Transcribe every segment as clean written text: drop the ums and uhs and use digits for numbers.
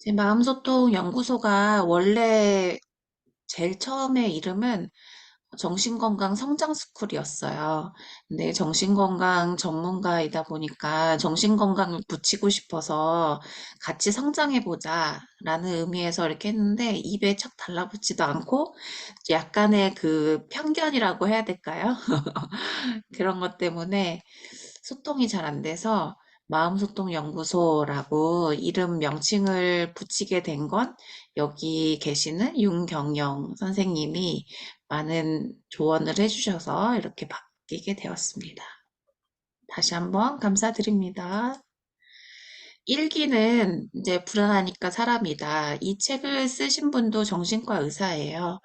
제 마음소통 연구소가 원래 제일 처음에 이름은 정신건강 성장스쿨이었어요. 근데 정신건강 전문가이다 보니까 정신건강을 붙이고 싶어서 같이 성장해보자 라는 의미에서 이렇게 했는데 입에 착 달라붙지도 않고 약간의 그 편견이라고 해야 될까요? 그런 것 때문에 소통이 잘 안 돼서 마음소통연구소라고 이름 명칭을 붙이게 된 건 여기 계시는 윤경영 선생님이 많은 조언을 해주셔서 이렇게 바뀌게 되었습니다. 다시 한번 감사드립니다. 일기는 이제 불안하니까 사람이다. 이 책을 쓰신 분도 정신과 의사예요.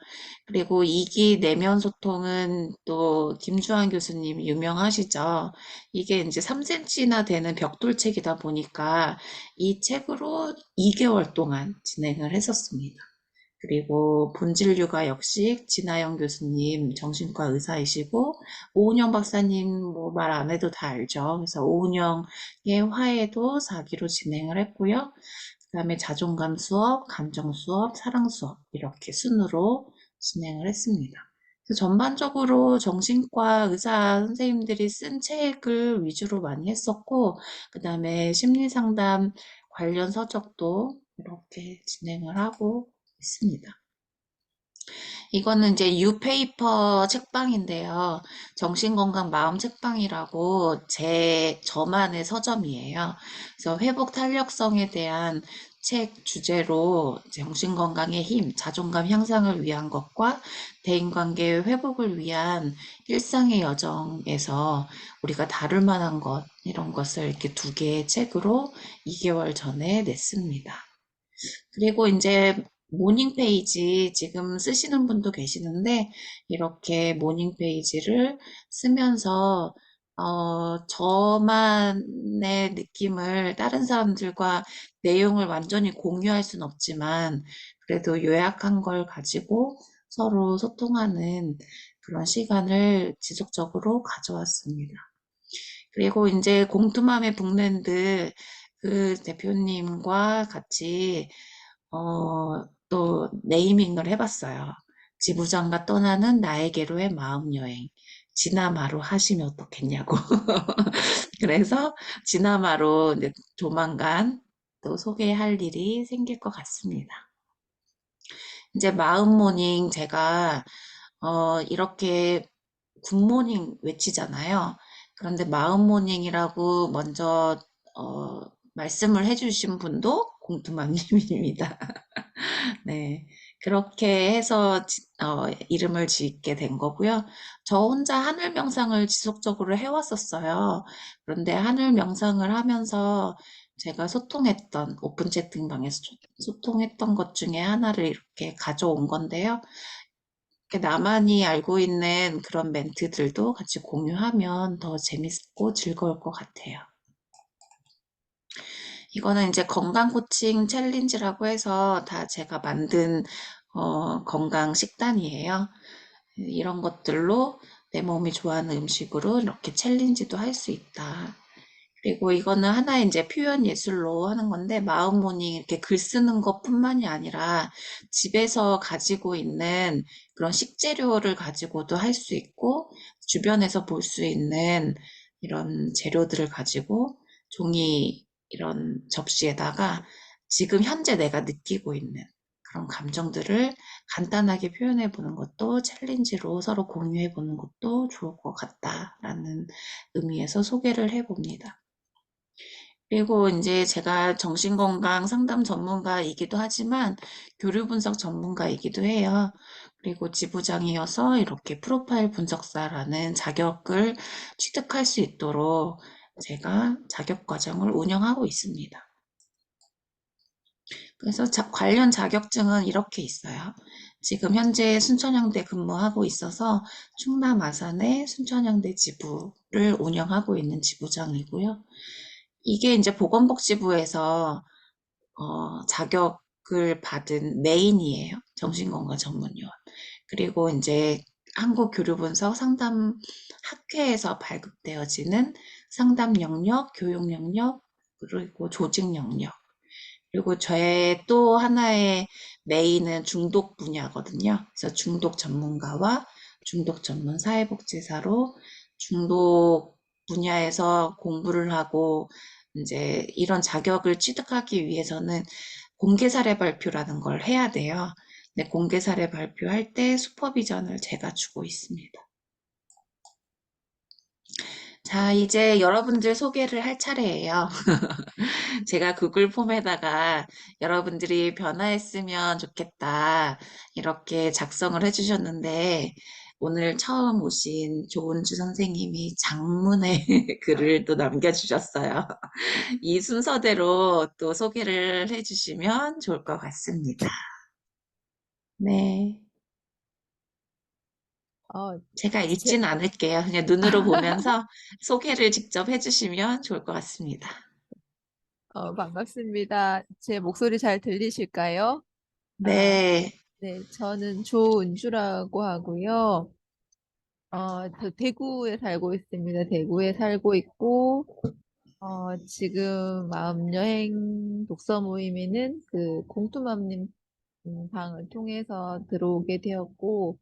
그리고 2기 내면 소통은 또 김주환 교수님 유명하시죠. 이게 이제 3cm나 되는 벽돌책이다 보니까 이 책으로 2개월 동안 진행을 했었습니다. 그리고 본진료가 역시 진아영 교수님 정신과 의사이시고 오은영 박사님 뭐 말 안 해도 다 알죠. 그래서 오은영의 화해도 4기로 진행을 했고요. 그다음에 자존감 수업, 감정 수업, 사랑 수업 이렇게 순으로 진행을 했습니다. 그래서 전반적으로 정신과 의사 선생님들이 쓴 책을 위주로 많이 했었고, 그다음에 심리상담 관련 서적도 이렇게 진행을 하고 있습니다. 이거는 이제 뉴페이퍼 책방인데요. 정신건강 마음 책방이라고 저만의 서점이에요. 그래서 회복 탄력성에 대한 책 주제로 정신건강의 힘, 자존감 향상을 위한 것과 대인관계 회복을 위한 일상의 여정에서 우리가 다룰 만한 것, 이런 것을 이렇게 두 개의 책으로 2개월 전에 냈습니다. 그리고 이제 모닝 페이지 지금 쓰시는 분도 계시는데 이렇게 모닝 페이지를 쓰면서 저만의 느낌을 다른 사람들과 내용을 완전히 공유할 순 없지만 그래도 요약한 걸 가지고 서로 소통하는 그런 시간을 지속적으로 가져왔습니다. 그리고 이제 공투맘의 북랜드 그 대표님과 같이 또 네이밍을 해봤어요. 지부장과 떠나는 나에게로의 마음여행. 지나마로 하시면 어떻겠냐고. 그래서 지나마로 이제 조만간 또 소개할 일이 생길 것 같습니다. 이제 마음 모닝 제가 이렇게 굿모닝 외치잖아요. 그런데 마음 모닝이라고 먼저 어, 말씀을 해주신 분도 공투맘님입니다. 네, 그렇게 해서 이름을 짓게 된 거고요. 저 혼자 하늘 명상을 지속적으로 해왔었어요. 그런데 하늘 명상을 하면서 제가 소통했던 오픈 채팅방에서 소통했던 것 중에 하나를 이렇게 가져온 건데요. 이렇게 나만이 알고 있는 그런 멘트들도 같이 공유하면 더 재밌고 즐거울 것 같아요. 이거는 이제 건강 코칭 챌린지라고 해서 다 제가 만든 건강 식단이에요. 이런 것들로 내 몸이 좋아하는 음식으로 이렇게 챌린지도 할 수 있다. 그리고 이거는 하나의 이제 표현 예술로 하는 건데 마음 모닝 이렇게 글 쓰는 것뿐만이 아니라 집에서 가지고 있는 그런 식재료를 가지고도 할 수 있고 주변에서 볼 수 있는 이런 재료들을 가지고 종이 이런 접시에다가 지금 현재 내가 느끼고 있는 그런 감정들을 간단하게 표현해 보는 것도 챌린지로 서로 공유해 보는 것도 좋을 것 같다라는 의미에서 소개를 해 봅니다. 그리고 이제 제가 정신건강 상담 전문가이기도 하지만 교류 분석 전문가이기도 해요. 그리고 지부장이어서 이렇게 프로파일 분석사라는 자격을 취득할 수 있도록 제가 자격 과정을 운영하고 있습니다. 그래서 관련 자격증은 이렇게 있어요. 지금 현재 순천향대 근무하고 있어서 충남 아산의 순천향대 지부를 운영하고 있는 지부장이고요. 이게 이제 보건복지부에서 자격을 받은 메인이에요. 정신건강 전문요원. 그리고 이제 한국교류분석 상담학회에서 발급되어지는 상담 영역, 교육 영역, 그리고 조직 영역. 그리고 저의 또 하나의 메인은 중독 분야거든요. 그래서 중독 전문가와 중독 전문 사회복지사로 중독 분야에서 공부를 하고 이제 이런 자격을 취득하기 위해서는 공개 사례 발표라는 걸 해야 돼요. 근데 공개 사례 발표할 때 슈퍼비전을 제가 주고 있습니다. 자, 이제 여러분들 소개를 할 차례예요. 제가 구글 폼에다가 여러분들이 변화했으면 좋겠다. 이렇게 작성을 해주셨는데, 오늘 처음 오신 조은주 선생님이 장문의 글을 또 남겨주셨어요. 이 순서대로 또 소개를 해주시면 좋을 것 같습니다. 네. 어, 제가 제, 읽진 않을게요. 그냥 눈으로 보면서 소개를 직접 해주시면 좋을 것 같습니다. 반갑습니다. 제 목소리 잘 들리실까요? 아, 네. 네, 저는 조은주라고 하고요. 저 대구에 살고 있습니다. 대구에 살고 있고, 지금 마음여행 독서 모임에는 그 공투맘님 방을 통해서 들어오게 되었고,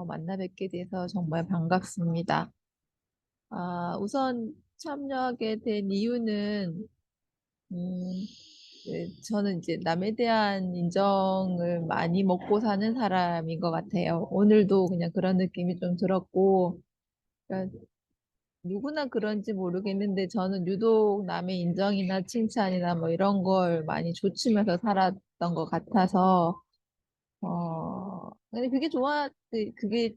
만나 뵙게 돼서 정말 반갑습니다. 우선 참여하게 된 이유는, 음, 네, 저는 이제 남에 대한 인정을 많이 먹고 사는 사람인 것 같아요. 오늘도 그냥 그런 느낌이 좀 들었고, 그러니까 누구나 그런지 모르겠는데 저는 유독 남의 인정이나 칭찬이나 뭐 이런 걸 많이 좇으면서 살았던 것 같아서, 근데 그게 그게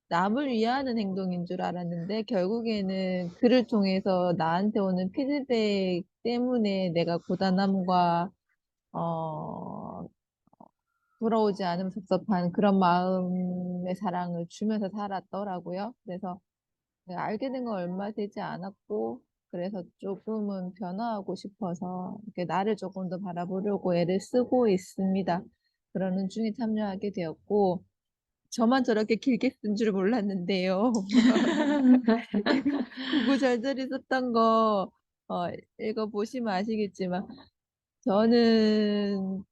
남을 위하는 행동인 줄 알았는데 결국에는 그를 통해서 나한테 오는 피드백 때문에 내가 고단함과 어, 돌아오지 않으면 섭섭한 그런 마음의 사랑을 주면서 살았더라고요. 그래서 내가 알게 된 건 얼마 되지 않았고, 그래서 조금은 변화하고 싶어서 이렇게 나를 조금 더 바라보려고 애를 쓰고 있습니다. 그러는 중에 참여하게 되었고, 저만 저렇게 길게 쓴 줄 몰랐는데요. 구구절절히 썼던 거 읽어보시면 아시겠지만, 저는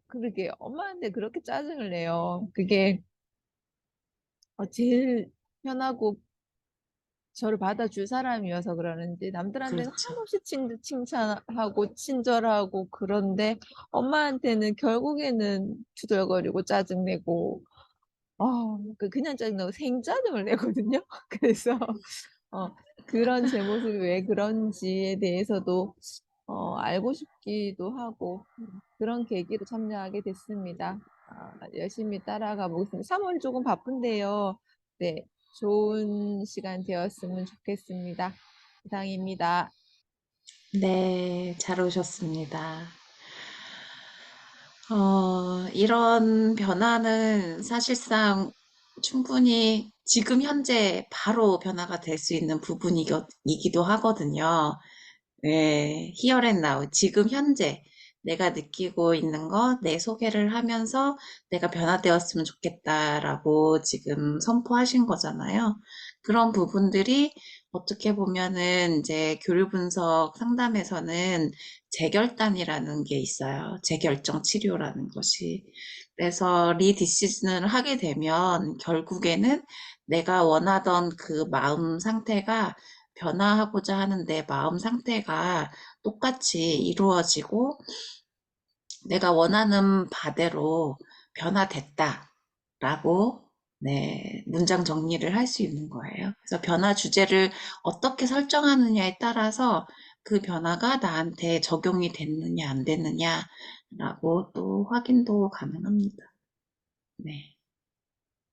그러게 엄마한테 그렇게 짜증을 내요. 그게 제일 편하고 저를 받아줄 사람이어서 그러는지 남들한테는 그렇죠. 한없이 칭찬하고 친절하고 그런데 엄마한테는 결국에는 투덜거리고 짜증내고 그냥 짜증나고 생짜증을 내거든요. 그래서 어, 그런 제 모습이 왜 그런지에 대해서도 알고 싶기도 하고 그런 계기로 참여하게 됐습니다. 열심히 따라가 보겠습니다. 3월 조금 바쁜데요. 네, 좋은 시간 되었으면 좋겠습니다. 이상입니다. 네, 잘 오셨습니다. 이런 변화는 사실상 충분히 지금 현재 바로 변화가 될 수 있는 부분이기도 하거든요. 네, here and now, 지금 현재 내가 느끼고 있는 거, 내 소개를 하면서 내가 변화되었으면 좋겠다라고 지금 선포하신 거잖아요. 그런 부분들이 어떻게 보면은 이제 교류 분석 상담에서는 재결단이라는 게 있어요. 재결정 치료라는 것이. 그래서 리디시즌을 하게 되면 결국에는 내가 원하던 그 마음 상태가 변화하고자 하는 내 마음 상태가 똑같이 이루어지고 내가 원하는 바대로 변화됐다라고 네, 문장 정리를 할 수 있는 거예요. 그래서 변화 주제를 어떻게 설정하느냐에 따라서 그 변화가 나한테 적용이 됐느냐 안 됐느냐라고 또 확인도 가능합니다. 네.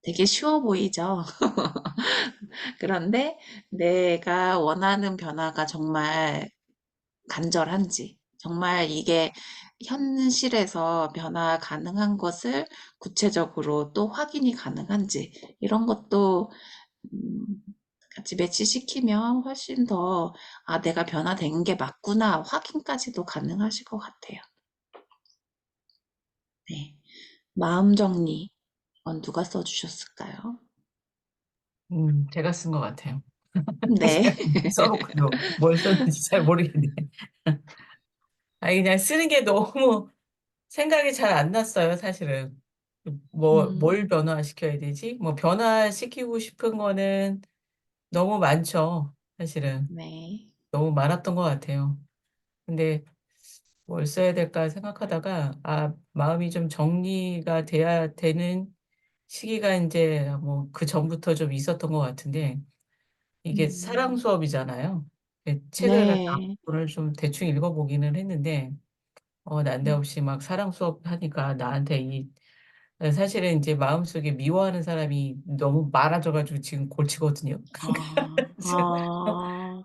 되게 쉬워 보이죠? 그런데 내가 원하는 변화가 정말 간절한지, 정말 이게 현실에서 변화 가능한 것을 구체적으로 또 확인이 가능한지, 이런 것도 음, 같이 매치시키면 훨씬 더, 아, 내가 변화된 게 맞구나, 확인까지도 가능하실 것 같아요. 네. 마음 정리, 이건 누가 써주셨을까요? 제가 쓴 것 같아요. 네. 제가 써놓고도 뭘 썼는지 잘 모르겠네. 아니, 그냥 쓰는 게 너무 생각이 잘 안 났어요, 사실은. 뭘 음, 변화시켜야 되지? 뭐, 변화시키고 싶은 거는 너무 많죠, 사실은. 네. 너무 많았던 것 같아요. 근데 뭘 써야 될까 생각하다가, 마음이 좀 정리가 돼야 되는 시기가 이제 뭐, 그 전부터 좀 있었던 것 같은데, 이게 사랑 음, 수업이잖아요. 책을 네. 오늘 좀 대충 읽어보기는 했는데, 난데없이 막 사랑 수업 하니까 나한테 사실은 이제 마음속에 미워하는 사람이 너무 많아져가지고 지금 골치거든요. 아, 아,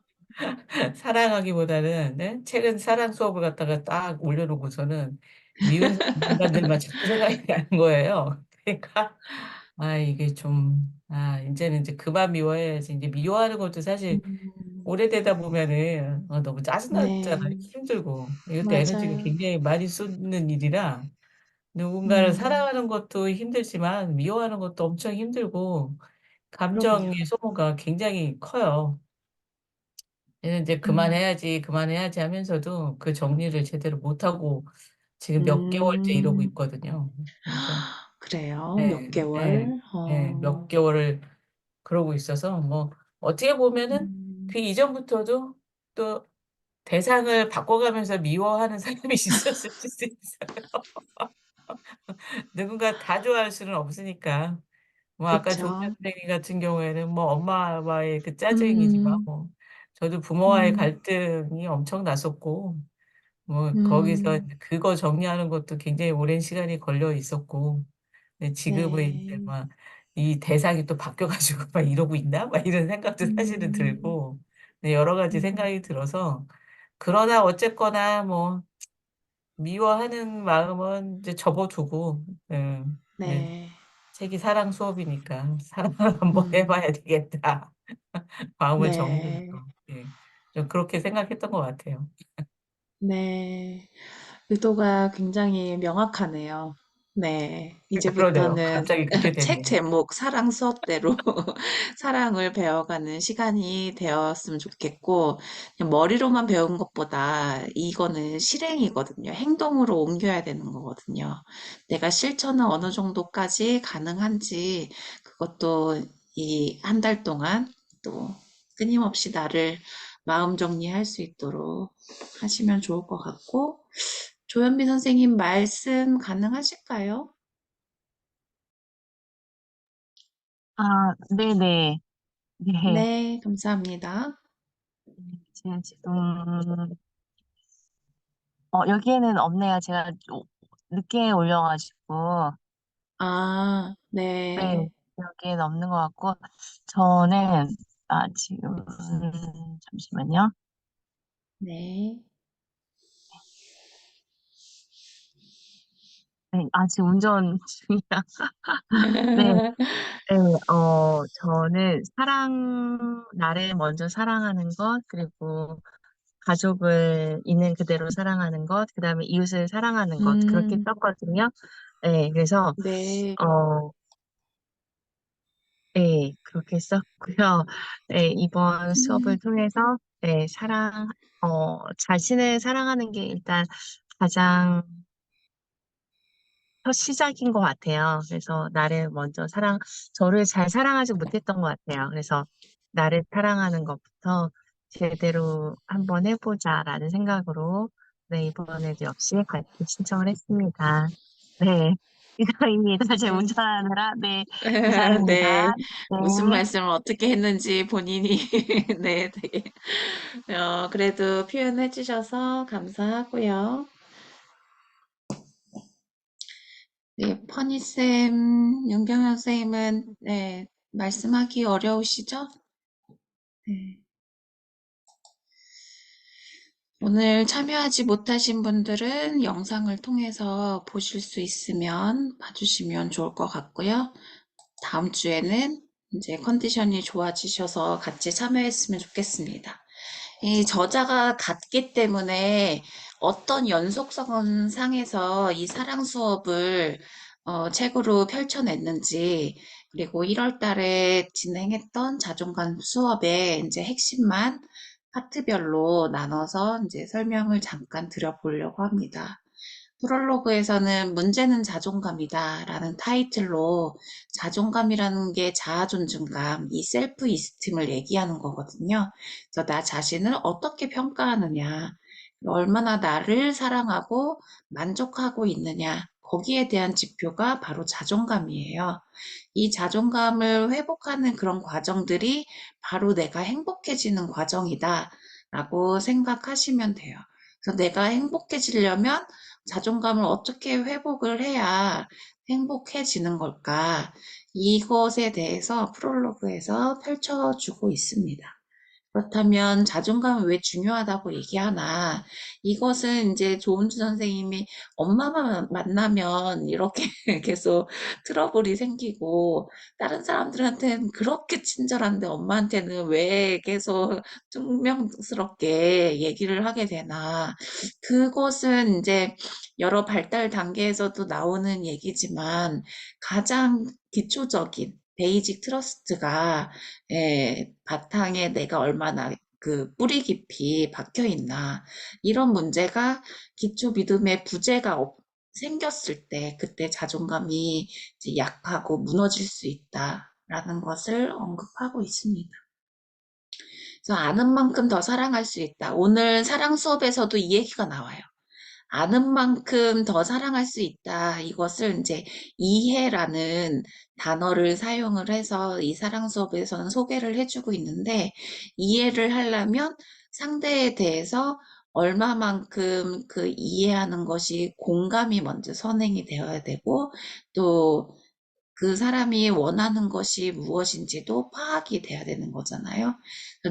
사랑하기보다는, 네? 최근 사랑 수업을 갖다가 딱 올려놓고서는 미운 인간들만 자꾸 생각이 나는 거예요. 그러니까, 이게 좀, 이제는 이제 그만 미워해야지. 이제 미워하는 것도 사실 오래되다 보면은 너무 짜증나잖아요. 네, 힘들고. 이것도 에너지가 맞아요. 굉장히 많이 쏟는 일이라 누군가를 음, 사랑하는 것도 힘들지만 미워하는 것도 엄청 힘들고 그럼요. 감정의 소모가 굉장히 커요. 얘는 이제 음, 그만해야지 하면서도 그 정리를 제대로 못하고 지금 몇 개월째 이러고 음, 있거든요. 그래서, 그래요? 몇 네, 네, 개월? 네, 몇 개월을 그러고 있어서 뭐 어떻게 보면은 음, 그 이전부터도 또 대상을 바꿔가면서 미워하는 사람이 있었을 수도 있어요. 누군가 다 좋아할 수는 없으니까. 뭐 아까 조교 그쵸. 선생님 같은 경우에는 뭐 엄마와의 그 짜증이지만 음, 뭐 저도 부모와의 음, 갈등이 엄청 났었고 뭐 거기서 음, 이제 그거 정리하는 것도 굉장히 오랜 시간이 걸려 있었고 근데 지금은 이제 네. 막 이 대상이 또 바뀌어가지고 막 이러고 있나? 막 이런 생각도 사실은 음, 들고 네, 여러 가지 음, 생각이 들어서 그러나 어쨌거나 뭐 미워하는 마음은 이제 접어두고 네, 네. 책이 사랑 수업이니까 사랑을 한번 음, 해봐야 되겠다. 마음을 네. 정리해서 예, 좀 그렇게 생각했던 것 같아요. 네. 의도가 굉장히 명확하네요. 네. 그러네요. 이제부터는 갑자기 그렇게 책 됐네요. 제목 사랑 수업대로 사랑을 배워가는 시간이 되었으면 좋겠고, 그냥 머리로만 배운 것보다 이거는 실행이거든요. 행동으로 옮겨야 되는 거거든요. 내가 실천을 어느 정도까지 가능한지 그것도 이 한 달 동안 또 끊임없이 나를 마음 정리할 수 있도록 하시면 좋을 것 같고, 조현미 선생님 말씀 가능하실까요? 네네. 네. 네, 감사합니다. 제가 지금, 여기에는 없네요. 제가 늦게 올려가지고. 네. 네, 여기에는 없는 것 같고, 저는, 지금, 잠시만요. 네. 네, 지금 운전 중이라. 네, 네, 저는 나를 먼저 사랑하는 것, 그리고 가족을 있는 그대로 사랑하는 것, 그 다음에 이웃을 사랑하는 것, 그렇게 음, 썼거든요. 네, 그래서, 네, 어, 네, 그렇게 썼고요. 네, 이번 수업을 음, 통해서, 네, 자신을 사랑하는 게 일단 가장 첫 시작인 것 같아요. 그래서 저를 잘 사랑하지 못했던 것 같아요. 그래서 나를 사랑하는 것부터 제대로 한번 해보자라는 생각으로, 네, 이번에도 역시 같이 신청을 했습니다. 네, 이상입니다. 제 네. 운전하느라, 네, 이상입니다. 네. 무슨 네. 말씀을 어떻게 했는지 본인이, 네, 되게, 그래도 표현해 주셔서 감사하고요. 네, 퍼니쌤, 윤경현 쌤은, 네, 말씀하기 어려우시죠? 네. 오늘 참여하지 못하신 분들은 영상을 통해서 보실 수 있으면 봐주시면 좋을 것 같고요. 다음 주에는 이제 컨디션이 좋아지셔서 같이 참여했으면 좋겠습니다. 이 저자가 같기 때문에 어떤 연속성 상에서 이 사랑 수업을 책으로 펼쳐냈는지, 그리고 1월 달에 진행했던 자존감 수업의 이제 핵심만 파트별로 나눠서 이제 설명을 잠깐 드려보려고 합니다. 프롤로그에서는 문제는 자존감이다 라는 타이틀로 자존감이라는 게 자아 존중감, 이 셀프 이스팀을 얘기하는 거거든요. 그래서 나 자신을 어떻게 평가하느냐, 얼마나 나를 사랑하고 만족하고 있느냐, 거기에 대한 지표가 바로 자존감이에요. 이 자존감을 회복하는 그런 과정들이 바로 내가 행복해지는 과정이다 라고 생각하시면 돼요. 그래서 내가 행복해지려면 자존감을 어떻게 회복을 해야 행복해지는 걸까? 이것에 대해서 프롤로그에서 펼쳐주고 있습니다. 그렇다면 자존감은 왜 중요하다고 얘기하나? 이것은 이제 조은주 선생님이 엄마만 만나면 이렇게 계속 트러블이 생기고 다른 사람들한테는 그렇게 친절한데 엄마한테는 왜 계속 퉁명스럽게 얘기를 하게 되나? 그것은 이제 여러 발달 단계에서도 나오는 얘기지만 가장 기초적인 베이직 트러스트가 바탕에 내가 얼마나 그 뿌리 깊이 박혀 있나 이런 문제가 기초 믿음의 부재가 생겼을 때 그때 자존감이 이제 약하고 무너질 수 있다라는 것을 언급하고 있습니다. 그래서 아는 만큼 더 사랑할 수 있다. 오늘 사랑 수업에서도 이 얘기가 나와요. 아는 만큼 더 사랑할 수 있다. 이것을 이제 이해라는 단어를 사용을 해서 이 사랑 수업에서는 소개를 해주고 있는데 이해를 하려면 상대에 대해서 얼마만큼 그 이해하는 것이 공감이 먼저 선행이 되어야 되고 또 그 사람이 원하는 것이 무엇인지도 파악이 돼야 되는 거잖아요.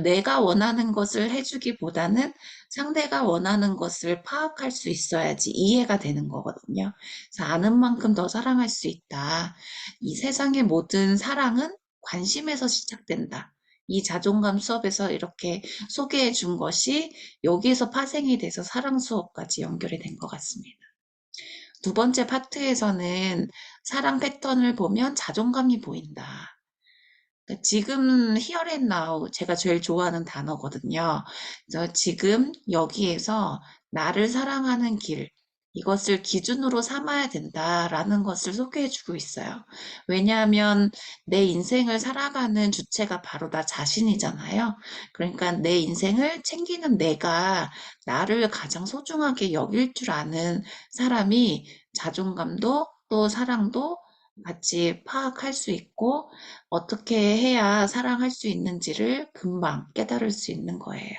내가 원하는 것을 해주기보다는 상대가 원하는 것을 파악할 수 있어야지 이해가 되는 거거든요. 그래서 아는 만큼 더 사랑할 수 있다. 이 세상의 모든 사랑은 관심에서 시작된다. 이 자존감 수업에서 이렇게 소개해 준 것이 여기에서 파생이 돼서 사랑 수업까지 연결이 된 것 같습니다. 두 번째 파트에서는 사랑 패턴을 보면 자존감이 보인다. 그러니까 지금 here and now 제가 제일 좋아하는 단어거든요. 그래서 지금 여기에서 나를 사랑하는 길 이것을 기준으로 삼아야 된다라는 것을 소개해주고 있어요. 왜냐하면 내 인생을 살아가는 주체가 바로 나 자신이잖아요. 그러니까 내 인생을 챙기는 내가 나를 가장 소중하게 여길 줄 아는 사람이 자존감도 또 사랑도 같이 파악할 수 있고 어떻게 해야 사랑할 수 있는지를 금방 깨달을 수 있는 거예요.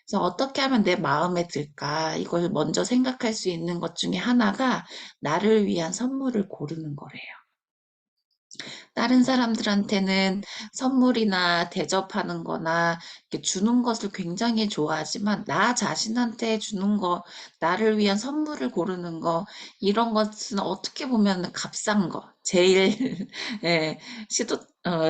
그래서 어떻게 하면 내 마음에 들까? 이걸 먼저 생각할 수 있는 것 중에 하나가 나를 위한 선물을 고르는 거래요. 다른 사람들한테는 선물이나 대접하는 거나 이렇게 주는 것을 굉장히 좋아하지만 나 자신한테 주는 거, 나를 위한 선물을 고르는 거, 이런 것은 어떻게 보면 값싼 거. 제일, 예,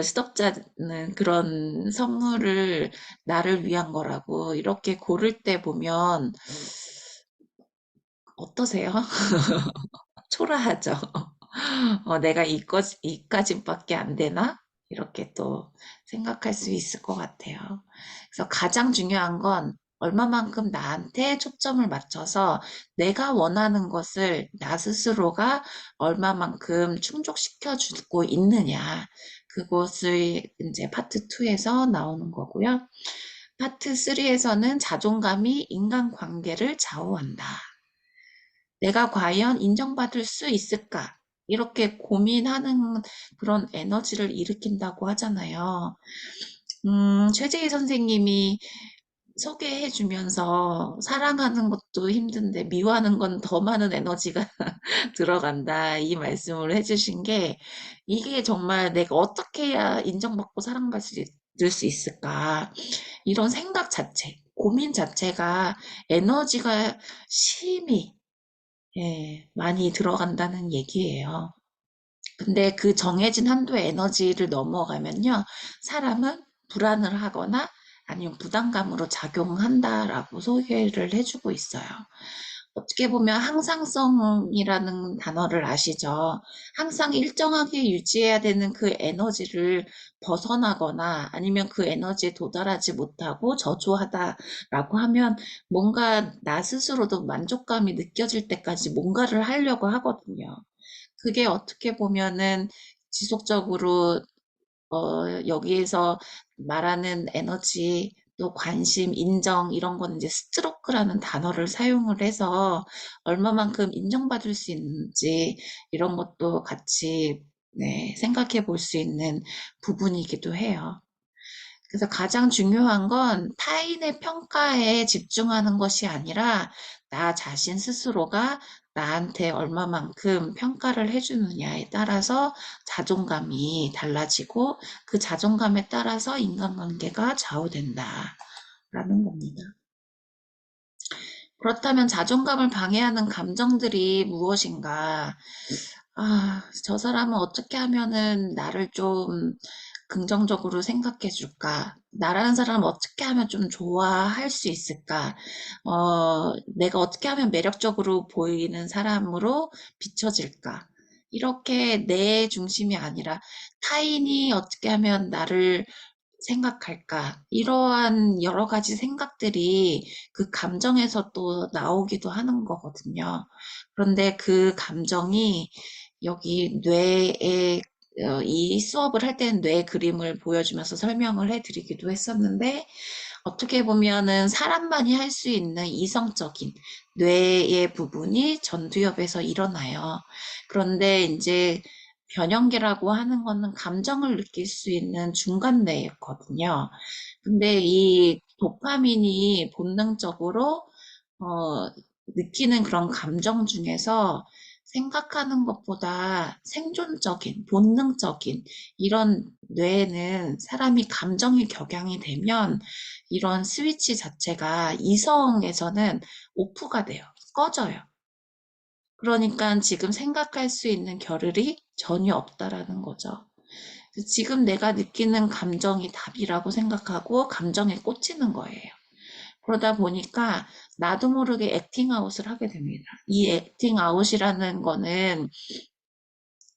시덥잖은 그런 선물을 나를 위한 거라고 이렇게 고를 때 보면 어떠세요? 초라하죠. 내가 이까지밖에 안 되나? 이렇게 또 생각할 수 있을 것 같아요. 그래서 가장 중요한 건 얼마만큼 나한테 초점을 맞춰서 내가 원하는 것을 나 스스로가 얼마만큼 충족시켜 주고 있느냐. 그것을 이제 파트 2에서 나오는 거고요. 파트 3에서는 자존감이 인간관계를 좌우한다. 내가 과연 인정받을 수 있을까? 이렇게 고민하는 그런 에너지를 일으킨다고 하잖아요. 최재희 선생님이 소개해 주면서 사랑하는 것도 힘든데 미워하는 건 더 많은 에너지가 들어간다. 이 말씀을 해주신 게 이게 정말 내가 어떻게 해야 인정받고 사랑받을 수 있을까? 이런 생각 자체, 고민 자체가 에너지가 심히 많이 들어간다는 얘기예요. 근데 그 정해진 한도의 에너지를 넘어가면요, 사람은 불안을 하거나 아니면 부담감으로 작용한다라고 소개를 해주고 있어요. 어떻게 보면 항상성이라는 단어를 아시죠? 항상 일정하게 유지해야 되는 그 에너지를 벗어나거나 아니면 그 에너지에 도달하지 못하고 저조하다라고 하면 뭔가 나 스스로도 만족감이 느껴질 때까지 뭔가를 하려고 하거든요. 그게 어떻게 보면은 지속적으로 여기에서 말하는 에너지, 또 관심, 인정, 이런 거는 이제 스트로크라는 단어를 사용을 해서 얼마만큼 인정받을 수 있는지 이런 것도 같이 네, 생각해 볼 수 있는 부분이기도 해요. 그래서 가장 중요한 건 타인의 평가에 집중하는 것이 아니라 나 자신 스스로가 나한테 얼마만큼 평가를 해주느냐에 따라서 자존감이 달라지고 그 자존감에 따라서 인간관계가 좌우된다라는 겁니다. 그렇다면 자존감을 방해하는 감정들이 무엇인가? 아, 저 사람은 어떻게 하면은 나를 좀 긍정적으로 생각해 줄까? 나라는 사람을 어떻게 하면 좀 좋아할 수 있을까? 내가 어떻게 하면 매력적으로 보이는 사람으로 비춰질까? 이렇게 내 중심이 아니라 타인이 어떻게 하면 나를 생각할까? 이러한 여러 가지 생각들이 그 감정에서 또 나오기도 하는 거거든요. 그런데 그 감정이 여기 뇌에 이 수업을 할 때는 뇌 그림을 보여주면서 설명을 해드리기도 했었는데 어떻게 보면은 사람만이 할 수 있는 이성적인 뇌의 부분이 전두엽에서 일어나요. 그런데 이제 변형계라고 하는 거는 감정을 느낄 수 있는 중간 뇌였거든요. 근데 이 도파민이 본능적으로 느끼는 그런 감정 중에서 생각하는 것보다 생존적인, 본능적인 이런 뇌에는 사람이 감정이 격양이 되면 이런 스위치 자체가 이성에서는 오프가 돼요. 꺼져요. 그러니까 지금 생각할 수 있는 겨를이 전혀 없다라는 거죠. 지금 내가 느끼는 감정이 답이라고 생각하고 감정에 꽂히는 거예요. 그러다 보니까 나도 모르게 액팅아웃을 하게 됩니다. 이 액팅아웃이라는 거는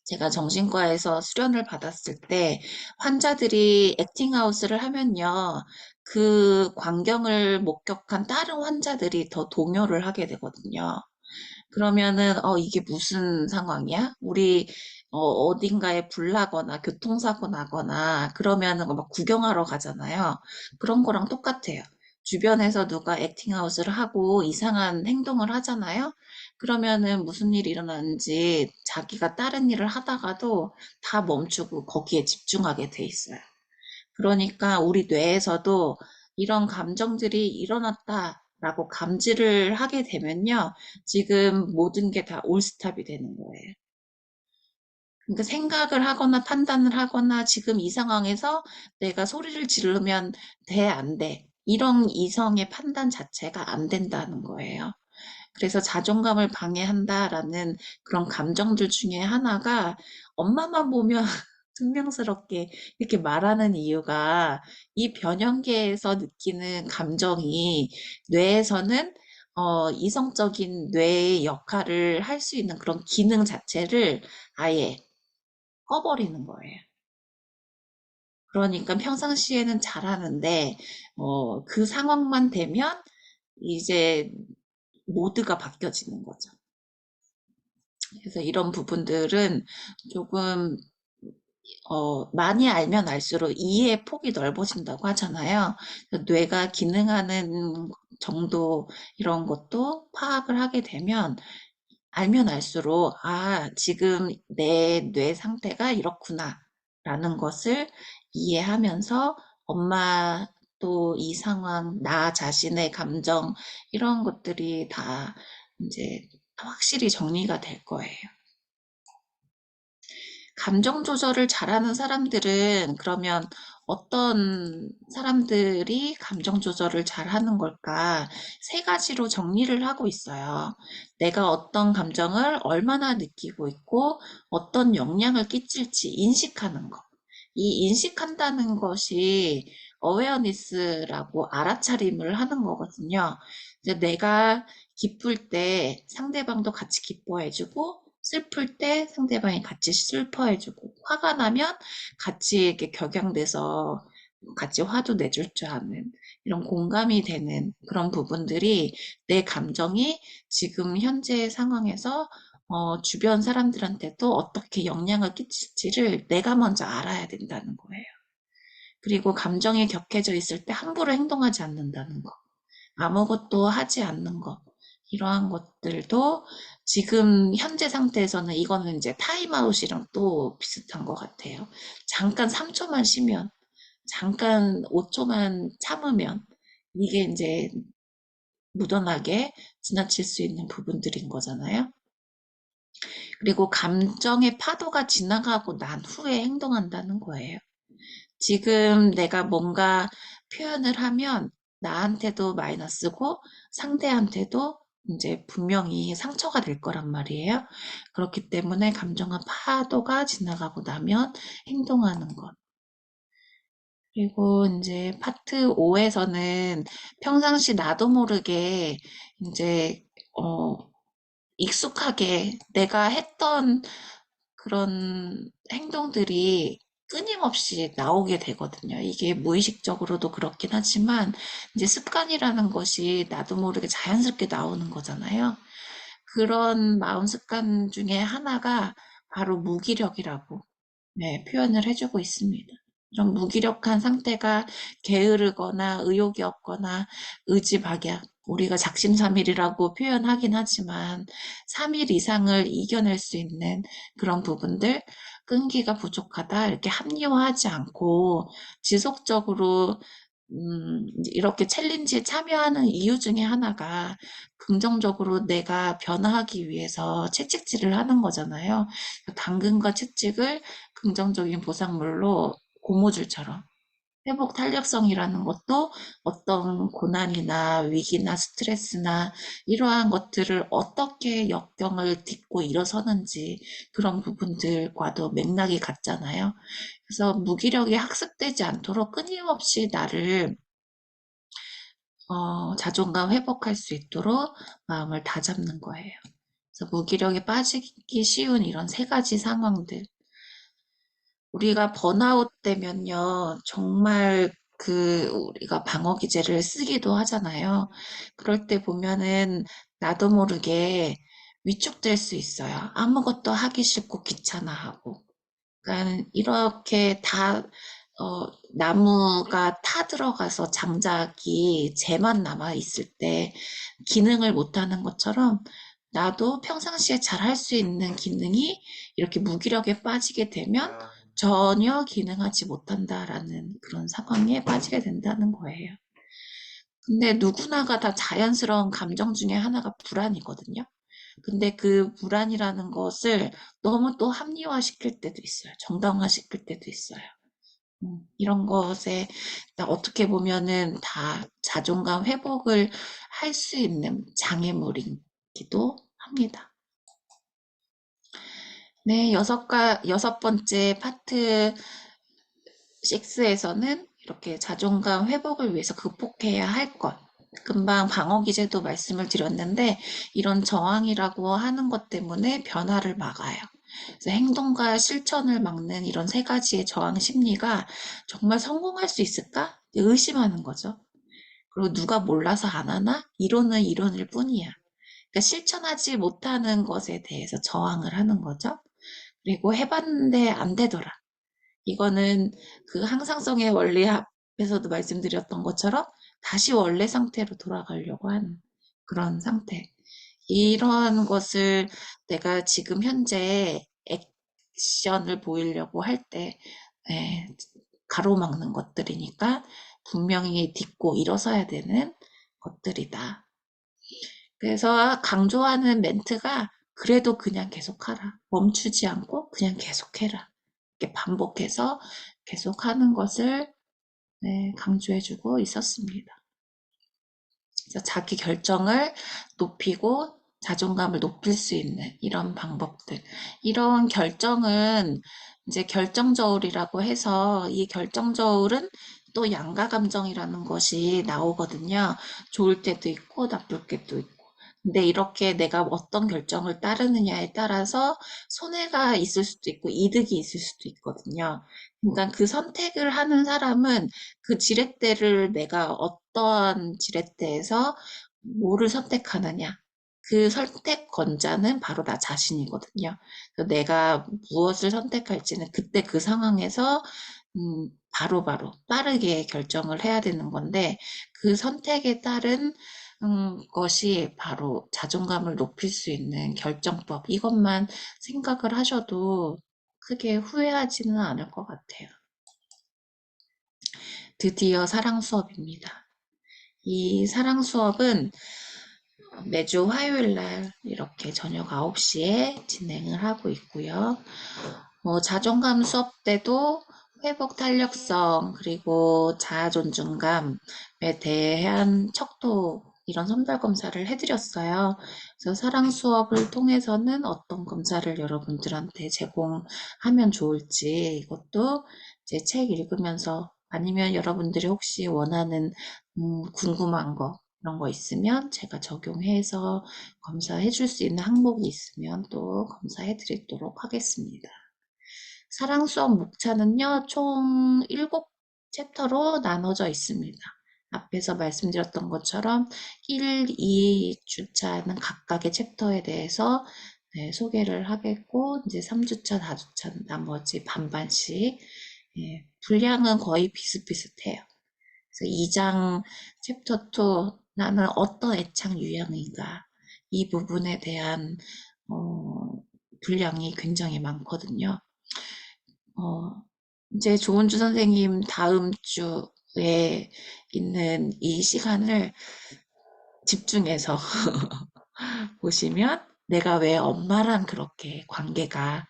제가 정신과에서 수련을 받았을 때 환자들이 액팅아웃을 하면요. 그 광경을 목격한 다른 환자들이 더 동요를 하게 되거든요. 그러면은 이게 무슨 상황이야? 우리 어딘가에 불 나거나 교통사고 나거나 그러면은 막 구경하러 가잖아요. 그런 거랑 똑같아요. 주변에서 누가 액팅아웃을 하고 이상한 행동을 하잖아요. 그러면은 무슨 일이 일어나는지 자기가 다른 일을 하다가도 다 멈추고 거기에 집중하게 돼 있어요. 그러니까 우리 뇌에서도 이런 감정들이 일어났다라고 감지를 하게 되면요. 지금 모든 게 다 올스탑이 되는 거예요. 그러니까 생각을 하거나 판단을 하거나 지금 이 상황에서 내가 소리를 지르면 돼, 안 돼. 이런 이성의 판단 자체가 안 된다는 거예요. 그래서 자존감을 방해한다라는 그런 감정들 중에 하나가 엄마만 보면 퉁명스럽게 이렇게 말하는 이유가 이 변형계에서 느끼는 감정이 뇌에서는 이성적인 뇌의 역할을 할 수 있는 그런 기능 자체를 아예 꺼버리는 거예요. 그러니까 평상시에는 잘하는데 그 상황만 되면 이제 모드가 바뀌어지는 거죠. 그래서 이런 부분들은 조금 많이 알면 알수록 이해의 폭이 넓어진다고 하잖아요. 뇌가 기능하는 정도 이런 것도 파악을 하게 되면 알면 알수록 아, 지금 내 뇌 상태가 이렇구나 라는 것을 이해하면서 엄마 또 이 상황, 나 자신의 감정 이런 것들이 다 이제 확실히 정리가 될 거예요. 감정 조절을 잘하는 사람들은 그러면 어떤 사람들이 감정 조절을 잘하는 걸까? 세 가지로 정리를 하고 있어요. 내가 어떤 감정을 얼마나 느끼고 있고 어떤 영향을 끼칠지 인식하는 것. 이 인식한다는 것이 어웨어니스라고 알아차림을 하는 거거든요. 이제 내가 기쁠 때 상대방도 같이 기뻐해주고, 슬플 때 상대방이 같이 슬퍼해주고, 화가 나면 같이 이렇게 격양돼서 같이 화도 내줄 줄 아는 이런 공감이 되는 그런 부분들이 내 감정이 지금 현재 상황에서 주변 사람들한테도 어떻게 영향을 끼칠지를 내가 먼저 알아야 된다는 거예요. 그리고 감정이 격해져 있을 때 함부로 행동하지 않는다는 거. 아무것도 하지 않는 것. 이러한 것들도 지금 현재 상태에서는 이거는 이제 타임아웃이랑 또 비슷한 것 같아요. 잠깐 3초만 쉬면, 잠깐 5초만 참으면 이게 이제 무던하게 지나칠 수 있는 부분들인 거잖아요. 그리고 감정의 파도가 지나가고 난 후에 행동한다는 거예요. 지금 내가 뭔가 표현을 하면 나한테도 마이너스고 상대한테도 이제 분명히 상처가 될 거란 말이에요. 그렇기 때문에 감정의 파도가 지나가고 나면 행동하는 것. 그리고 이제 파트 5에서는 평상시 나도 모르게 이제 익숙하게 내가 했던 그런 행동들이 끊임없이 나오게 되거든요. 이게 무의식적으로도 그렇긴 하지만 이제 습관이라는 것이 나도 모르게 자연스럽게 나오는 거잖아요. 그런 마음 습관 중에 하나가 바로 무기력이라고 네, 표현을 해주고 있습니다. 이런 무기력한 상태가 게으르거나 의욕이 없거나 의지박약, 우리가 작심삼일이라고 표현하긴 하지만 3일 이상을 이겨낼 수 있는 그런 부분들, 끈기가 부족하다 이렇게 합리화하지 않고 지속적으로 이렇게 챌린지에 참여하는 이유 중에 하나가 긍정적으로 내가 변화하기 위해서 채찍질을 하는 거잖아요. 당근과 채찍을 긍정적인 보상물로 고무줄처럼 회복 탄력성이라는 것도 어떤 고난이나 위기나 스트레스나 이러한 것들을 어떻게 역경을 딛고 일어서는지 그런 부분들과도 맥락이 같잖아요. 그래서 무기력이 학습되지 않도록 끊임없이 나를 자존감 회복할 수 있도록 마음을 다잡는 거예요. 그래서 무기력에 빠지기 쉬운 이런 세 가지 상황들. 우리가 번아웃 되면요, 정말 우리가 방어 기제를 쓰기도 하잖아요. 그럴 때 보면은 나도 모르게 위축될 수 있어요. 아무것도 하기 싫고 귀찮아하고. 그러니까 이렇게 나무가 타들어가서 장작이 재만 남아 있을 때 기능을 못하는 것처럼 나도 평상시에 잘 할 수 있는 기능이 이렇게 무기력에 빠지게 되면 전혀 기능하지 못한다라는 그런 상황에 빠지게 된다는 거예요. 근데 누구나가 다 자연스러운 감정 중에 하나가 불안이거든요. 근데 그 불안이라는 것을 너무 또 합리화시킬 때도 있어요. 정당화시킬 때도 있어요. 이런 것에 어떻게 보면은 다 자존감 회복을 할 수 있는 장애물이기도 합니다. 네, 여섯 번째 파트 6에서는 이렇게 자존감 회복을 위해서 극복해야 할 것. 금방 방어 기제도 말씀을 드렸는데 이런 저항이라고 하는 것 때문에 변화를 막아요. 그래서 행동과 실천을 막는 이런 세 가지의 저항 심리가 정말 성공할 수 있을까? 의심하는 거죠. 그리고 누가 몰라서 안 하나? 이론은 이론일 뿐이야. 그러니까 실천하지 못하는 것에 대해서 저항을 하는 거죠. 그리고 해봤는데 안 되더라. 이거는 그 항상성의 원리 앞에서도 말씀드렸던 것처럼 다시 원래 상태로 돌아가려고 하는 그런 상태. 이런 것을 내가 지금 현재 액션을 보이려고 할 때, 가로막는 것들이니까 분명히 딛고 일어서야 되는 것들이다. 그래서 강조하는 멘트가 그래도 그냥 계속하라. 멈추지 않고 그냥 계속해라. 이렇게 반복해서 계속하는 것을 강조해주고 있었습니다. 그래서 자기 결정을 높이고 자존감을 높일 수 있는 이런 방법들. 이런 결정은 이제 결정저울이라고 해서 이 결정저울은 또 양가 감정이라는 것이 나오거든요. 좋을 때도 있고 나쁠 때도 있고. 근데 이렇게 내가 어떤 결정을 따르느냐에 따라서 손해가 있을 수도 있고 이득이 있을 수도 있거든요. 그러니까 그 선택을 하는 사람은 그 지렛대를 내가 어떠한 지렛대에서 뭐를 선택하느냐. 그 선택권자는 바로 나 자신이거든요. 그래서 내가 무엇을 선택할지는 그때 그 상황에서 바로바로 빠르게 결정을 해야 되는 건데 그 선택에 따른 것이 바로 자존감을 높일 수 있는 결정법. 이것만 생각을 하셔도 크게 후회하지는 않을 것 같아요. 드디어 사랑 수업입니다. 이 사랑 수업은 매주 화요일 날 이렇게 저녁 9시에 진행을 하고 있고요. 자존감 수업 때도 회복 탄력성 그리고 자아 존중감에 대한 척도 이런 선별 검사를 해드렸어요. 그래서 사랑 수업을 통해서는 어떤 검사를 여러분들한테 제공하면 좋을지 이것도 제 책 읽으면서 아니면 여러분들이 혹시 원하는 궁금한 거 이런 거 있으면 제가 적용해서 검사해 줄 수 있는 항목이 있으면 또 검사해 드리도록 하겠습니다. 사랑 수업 목차는요, 총 7챕터로 나눠져 있습니다. 앞에서 말씀드렸던 것처럼 1, 2주차는 각각의 챕터에 대해서 네, 소개를 하겠고, 이제 3주차, 4주차 나머지 반반씩, 예, 분량은 거의 비슷비슷해요. 그래서 2장 챕터 2 나는 어떤 애착 유형인가 이 부분에 대한 분량이 굉장히 많거든요. 이제 조은주 선생님 다음 주에 있는 이 시간을 집중해서 보시면 내가 왜 엄마랑 그렇게 관계가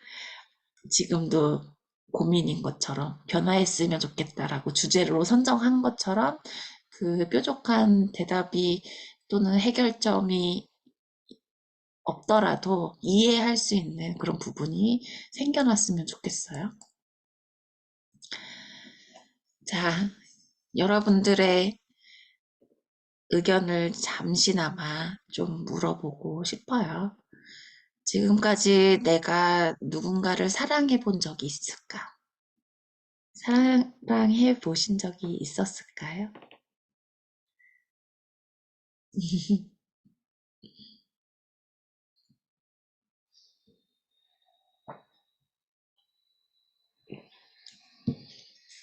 지금도 고민인 것처럼 변화했으면 좋겠다라고 주제로 선정한 것처럼 그 뾰족한 대답이 또는 해결점이 없더라도 이해할 수 있는 그런 부분이 생겨났으면 좋겠어요. 자, 여러분들의 의견을 잠시나마 좀 물어보고 싶어요. 지금까지 내가 누군가를 사랑해 본 적이 있을까? 사랑해 보신 적이 있었을까요?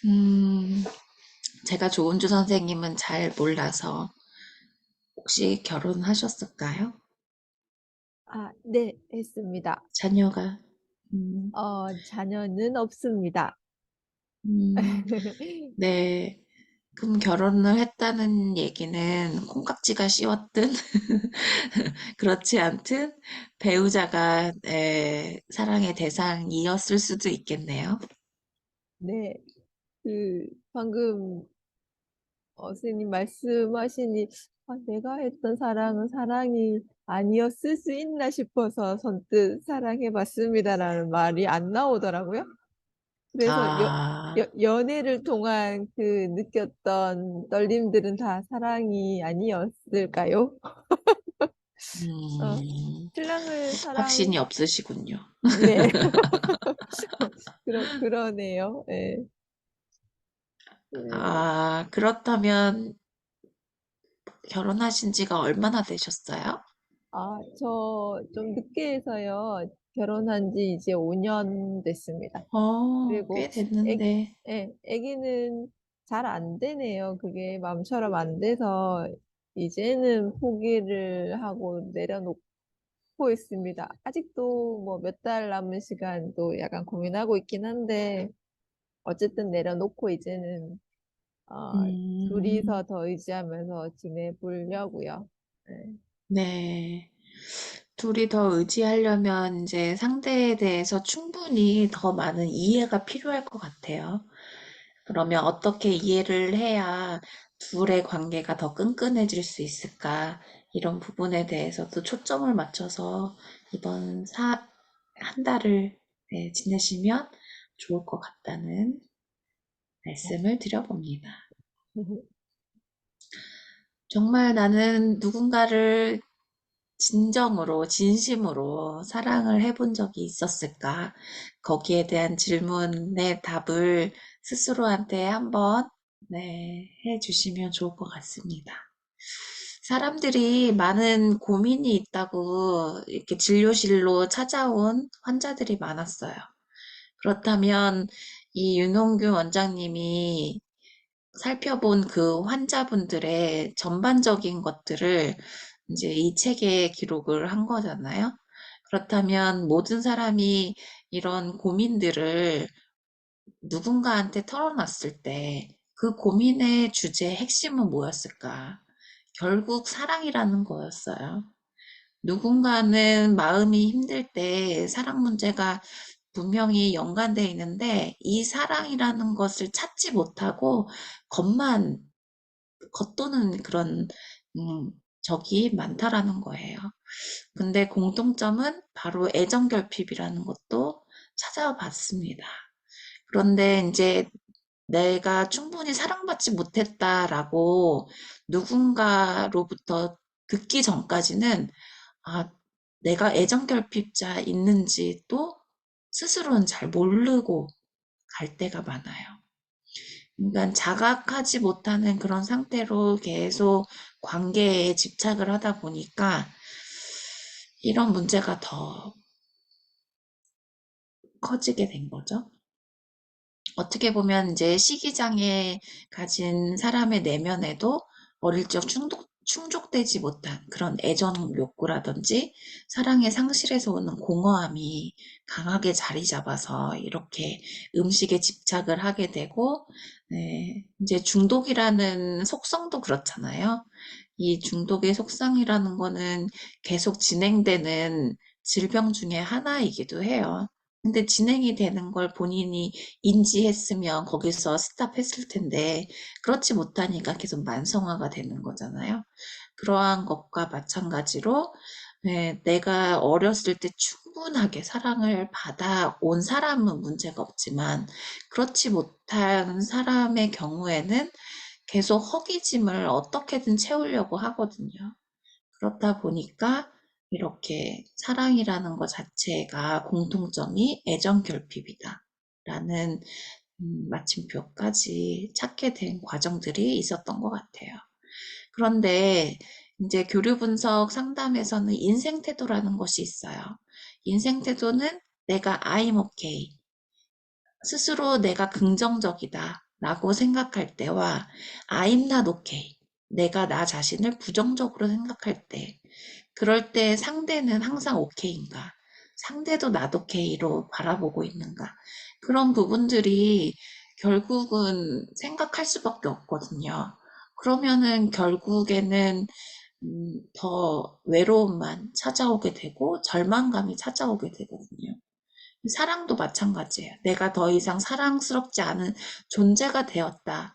음, 제가 조은주 선생님은 잘 몰라서 혹시 결혼하셨을까요? 네, 했습니다. 자녀가, 음, 자녀는 없습니다. 음, 네. 그럼 결혼을 했다는 얘기는 콩깍지가 씌웠든 그렇지 않든 배우자가 사랑의 대상이었을 수도 있겠네요. 네, 방금 선생님 말씀하시니 내가 했던 사랑은 사랑이 아니었을 수 있나 싶어서 선뜻 사랑해봤습니다라는 말이 안 나오더라고요. 그래서 아, 연애를 통한 그 느꼈던 떨림들은 다 사랑이 아니었을까요? 어, 신랑을 확신이 사랑, 없으시군요. 네, 그러네요. 네. 그, 아, 그렇다면 결혼하신 지가 얼마나 되셨어요? 저 좀 늦게 해서요. 결혼한 지 이제 5년 됐습니다. 꽤 그리고 됐는데. 애기는 잘 안 되네요. 그게 마음처럼 안 돼서 이제는 포기를 하고 내려놓고 있습니다. 아직도 뭐 몇 달 남은 시간도 약간 고민하고 있긴 한데 어쨌든 내려놓고 이제는 음, 둘이서 더 의지하면서 지내보려고요. 네. 네. 둘이 더 의지하려면 이제 상대에 대해서 충분히 더 많은 이해가 필요할 것 같아요. 그러면 어떻게 이해를 해야 둘의 관계가 더 끈끈해질 수 있을까? 이런 부분에 대해서도 초점을 맞춰서 이번 한 달을 지내시면 좋을 것 같다는 말씀을 드려봅니다. 정말 나는 누군가를 진정으로, 진심으로 사랑을 해본 적이 있었을까? 거기에 대한 질문의 답을 스스로한테 한번, 네, 해주시면 좋을 것 같습니다. 사람들이 많은 고민이 있다고 이렇게 진료실로 찾아온 환자들이 많았어요. 그렇다면 이 윤홍규 원장님이 살펴본 그 환자분들의 전반적인 것들을 이제 이 책에 기록을 한 거잖아요. 그렇다면 모든 사람이 이런 고민들을 누군가한테 털어놨을 때 그 고민의 주제 핵심은 뭐였을까? 결국 사랑이라는 거였어요. 누군가는 마음이 힘들 때 사랑 문제가 분명히 연관되어 있는데 이 사랑이라는 것을 찾지 못하고 겉만 겉도는 그런 적이 많다라는 거예요. 근데 공통점은 바로 애정결핍이라는 것도 찾아봤습니다. 그런데 이제 내가 충분히 사랑받지 못했다라고 누군가로부터 듣기 전까지는 아, 내가 애정결핍자 있는지도 스스로는 잘 모르고 갈 때가 많아요. 그러니까 자각하지 못하는 그런 상태로 계속 관계에 집착을 하다 보니까 이런 문제가 더 커지게 된 거죠. 어떻게 보면 이제 시기장애 가진 사람의 내면에도 어릴 적 충족되지 못한 그런 애정 욕구라든지 사랑의 상실에서 오는 공허함이 강하게 자리 잡아서 이렇게 음식에 집착을 하게 되고, 네, 이제 중독이라는 속성도 그렇잖아요. 이 중독의 속성이라는 거는 계속 진행되는 질병 중에 하나이기도 해요. 근데 진행이 되는 걸 본인이 인지했으면 거기서 스탑했을 텐데 그렇지 못하니까 계속 만성화가 되는 거잖아요. 그러한 것과 마찬가지로 네, 내가 어렸을 때 충분하게 사랑을 받아온 사람은 문제가 없지만 그렇지 못한 사람의 경우에는 계속 허기짐을 어떻게든 채우려고 하거든요. 그렇다 보니까 이렇게 사랑이라는 것 자체가 공통점이 애정결핍이다 라는 마침표까지 찾게 된 과정들이 있었던 것 같아요. 그런데 이제 교류 분석 상담에서는 인생 태도라는 것이 있어요. 인생 태도는 내가 I'm okay, 스스로 내가 긍정적이다 라고 생각할 때와 I'm not okay, 내가 나 자신을 부정적으로 생각할 때, 그럴 때 상대는 항상 오케이인가? 상대도 not okay로 바라보고 있는가? 그런 부분들이 결국은 생각할 수밖에 없거든요. 그러면은 결국에는 더 외로움만 찾아오게 되고 절망감이 찾아오게 되거든요. 사랑도 마찬가지예요. 내가 더 이상 사랑스럽지 않은 존재가 되었다라고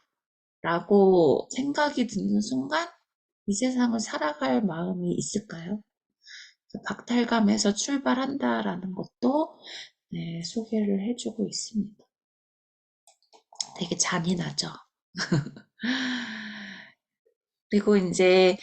생각이 드는 순간 이 세상을 살아갈 마음이 있을까요? 박탈감에서 출발한다라는 것도 네, 소개를 해주고 있습니다. 되게 잔인하죠. 그리고 이제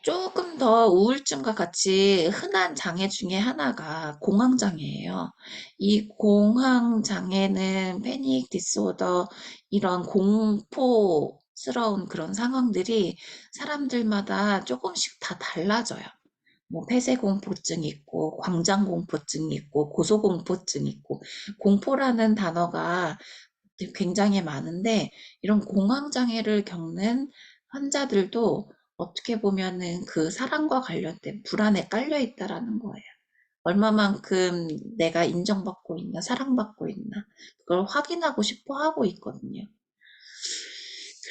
조금 더 우울증과 같이 흔한 장애 중에 하나가 공황장애예요. 이 공황장애는 패닉 디스오더 이런 공포스러운 그런 상황들이 사람들마다 조금씩 다 달라져요. 뭐 폐쇄공포증 있고 광장공포증 있고 고소공포증 있고 공포라는 단어가 굉장히 많은데 이런 공황장애를 겪는 환자들도 어떻게 보면은 그 사랑과 관련된 불안에 깔려 있다라는 거예요. 얼마만큼 내가 인정받고 있나, 사랑받고 있나, 그걸 확인하고 싶어 하고 있거든요.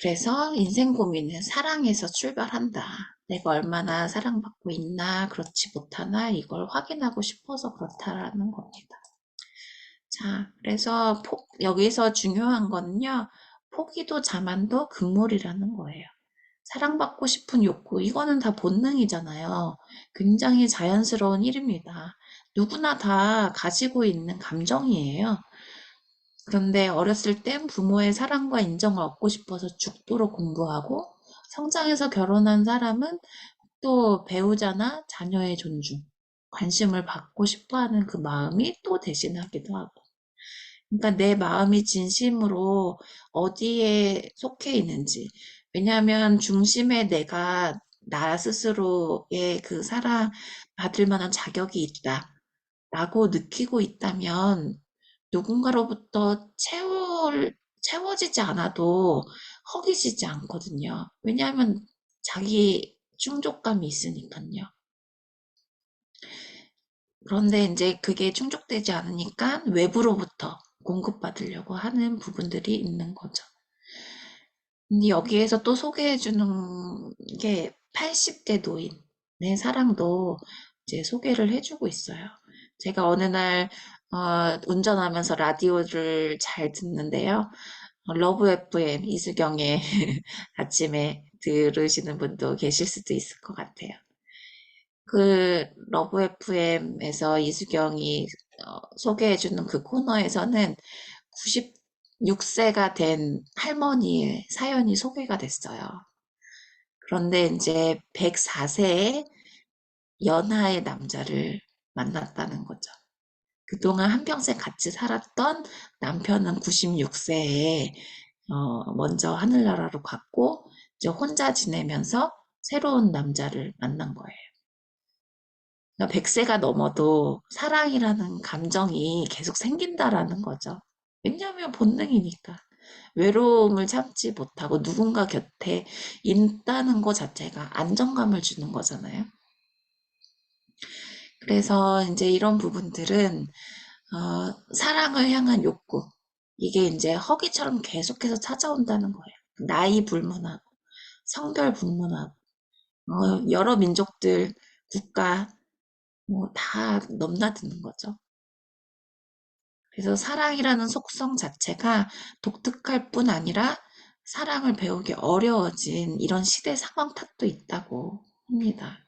그래서 인생 고민은 사랑에서 출발한다. 내가 얼마나 사랑받고 있나, 그렇지 못하나, 이걸 확인하고 싶어서 그렇다라는 겁니다. 자, 그래서 여기서 중요한 거는요, 포기도 자만도 금물이라는 거예요. 사랑받고 싶은 욕구, 이거는 다 본능이잖아요. 굉장히 자연스러운 일입니다. 누구나 다 가지고 있는 감정이에요. 그런데 어렸을 땐 부모의 사랑과 인정을 얻고 싶어서 죽도록 공부하고 성장해서 결혼한 사람은 또 배우자나 자녀의 존중, 관심을 받고 싶어 하는 그 마음이 또 대신하기도 하고. 그러니까 내 마음이 진심으로 어디에 속해 있는지. 왜냐하면 중심에 내가 나 스스로의 그 사랑 받을 만한 자격이 있다. 라고 느끼고 있다면 누군가로부터 채워지지 않아도 허기지지 않거든요. 왜냐하면 자기 충족감이 있으니까요. 그런데 이제 그게 충족되지 않으니까 외부로부터 공급받으려고 하는 부분들이 있는 거죠. 근데 여기에서 또 소개해주는 게 80대 노인의 사랑도 이제 소개를 해주고 있어요. 제가 어느 날 운전하면서 라디오를 잘 듣는데요. 러브 FM 이수경의 아침에 들으시는 분도 계실 수도 있을 것 같아요. 그 러브 FM에서 이수경이 소개해주는 그 코너에서는 96세가 된 할머니의 사연이 소개가 됐어요. 그런데 이제 104세의 연하의 남자를 만났다는 거죠. 그동안 한평생 같이 살았던 남편은 96세에 먼저 하늘나라로 갔고 이제 혼자 지내면서 새로운 남자를 만난 거예요. 그러니까 100세가 넘어도 사랑이라는 감정이 계속 생긴다라는 거죠. 왜냐하면 본능이니까. 외로움을 참지 못하고 누군가 곁에 있다는 것 자체가 안정감을 주는 거잖아요. 그래서 이제 이런 부분들은 사랑을 향한 욕구, 이게 이제 허기처럼 계속해서 찾아온다는 거예요. 나이 불문하고 성별 불문하고 여러 민족들, 국가 뭐 다 넘나드는 거죠. 그래서 사랑이라는 속성 자체가 독특할 뿐 아니라 사랑을 배우기 어려워진 이런 시대 상황 탓도 있다고 합니다.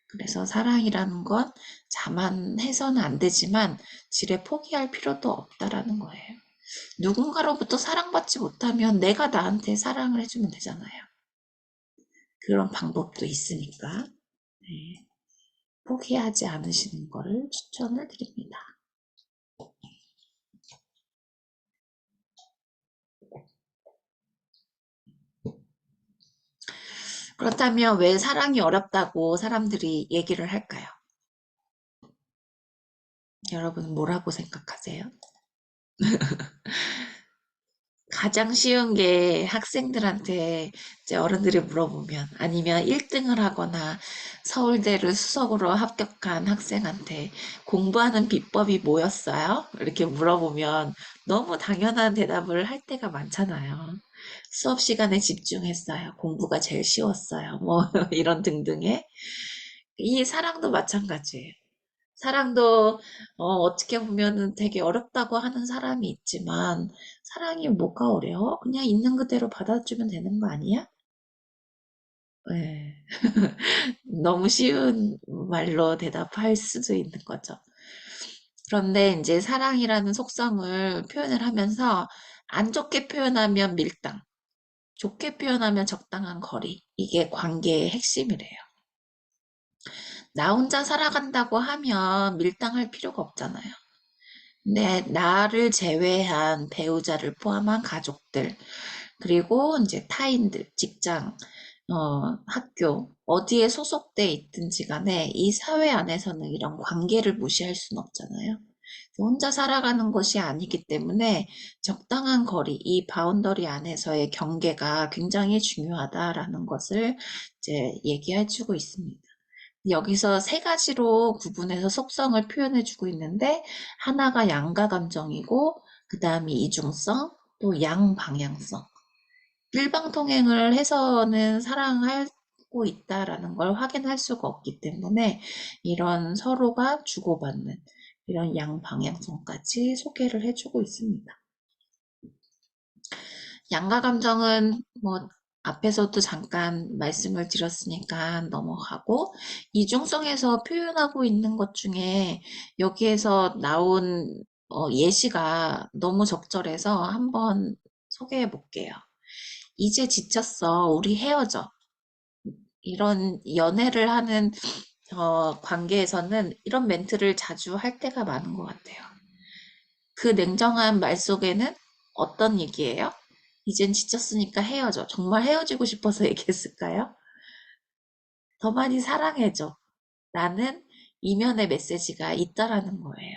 그래서 사랑이라는 건 자만해서는 안 되지만 지레 포기할 필요도 없다라는 거예요. 누군가로부터 사랑받지 못하면 내가 나한테 사랑을 해주면 되잖아요. 그런 방법도 있으니까 네, 포기하지 않으시는 것을 추천을 드립니다. 그렇다면 왜 사랑이 어렵다고 사람들이 얘기를 할까요? 여러분 뭐라고 생각하세요? 가장 쉬운 게 학생들한테 이제 어른들이 물어보면 아니면 1등을 하거나 서울대를 수석으로 합격한 학생한테 공부하는 비법이 뭐였어요? 이렇게 물어보면 너무 당연한 대답을 할 때가 많잖아요. 수업 시간에 집중했어요. 공부가 제일 쉬웠어요. 뭐 이런 등등의. 이 사랑도 마찬가지예요. 사랑도 어떻게 보면은 되게 어렵다고 하는 사람이 있지만 사랑이 뭐가 어려워? 그냥 있는 그대로 받아주면 되는 거 아니야? 네. 너무 쉬운 말로 대답할 수도 있는 거죠. 그런데 이제 사랑이라는 속성을 표현을 하면서 안 좋게 표현하면 밀당, 좋게 표현하면 적당한 거리. 이게 관계의 핵심이래요. 나 혼자 살아간다고 하면 밀당할 필요가 없잖아요. 네, 나를 제외한 배우자를 포함한 가족들, 그리고 이제 타인들, 직장, 학교, 어디에 소속돼 있든지 간에 이 사회 안에서는 이런 관계를 무시할 수는 없잖아요. 혼자 살아가는 것이 아니기 때문에 적당한 거리, 이 바운더리 안에서의 경계가 굉장히 중요하다라는 것을 이제 얘기해 주고 있습니다. 여기서 세 가지로 구분해서 속성을 표현해 주고 있는데 하나가 양가 감정이고 그 다음이 이중성 또 양방향성. 일방통행을 해서는 사랑하고 있다라는 걸 확인할 수가 없기 때문에 이런 서로가 주고받는 이런 양방향성까지 소개를 해주고 있습니다. 양가 감정은 뭐 앞에서도 잠깐 말씀을 드렸으니까 넘어가고 이중성에서 표현하고 있는 것 중에 여기에서 나온 예시가 너무 적절해서 한번 소개해 볼게요. 이제 지쳤어. 우리 헤어져. 이런 연애를 하는 관계에서는 이런 멘트를 자주 할 때가 많은 것 같아요. 그 냉정한 말 속에는 어떤 얘기예요? 이젠 지쳤으니까 헤어져. 정말 헤어지고 싶어서 얘기했을까요? 더 많이 사랑해줘. 라는 이면의 메시지가 있다라는 거예요.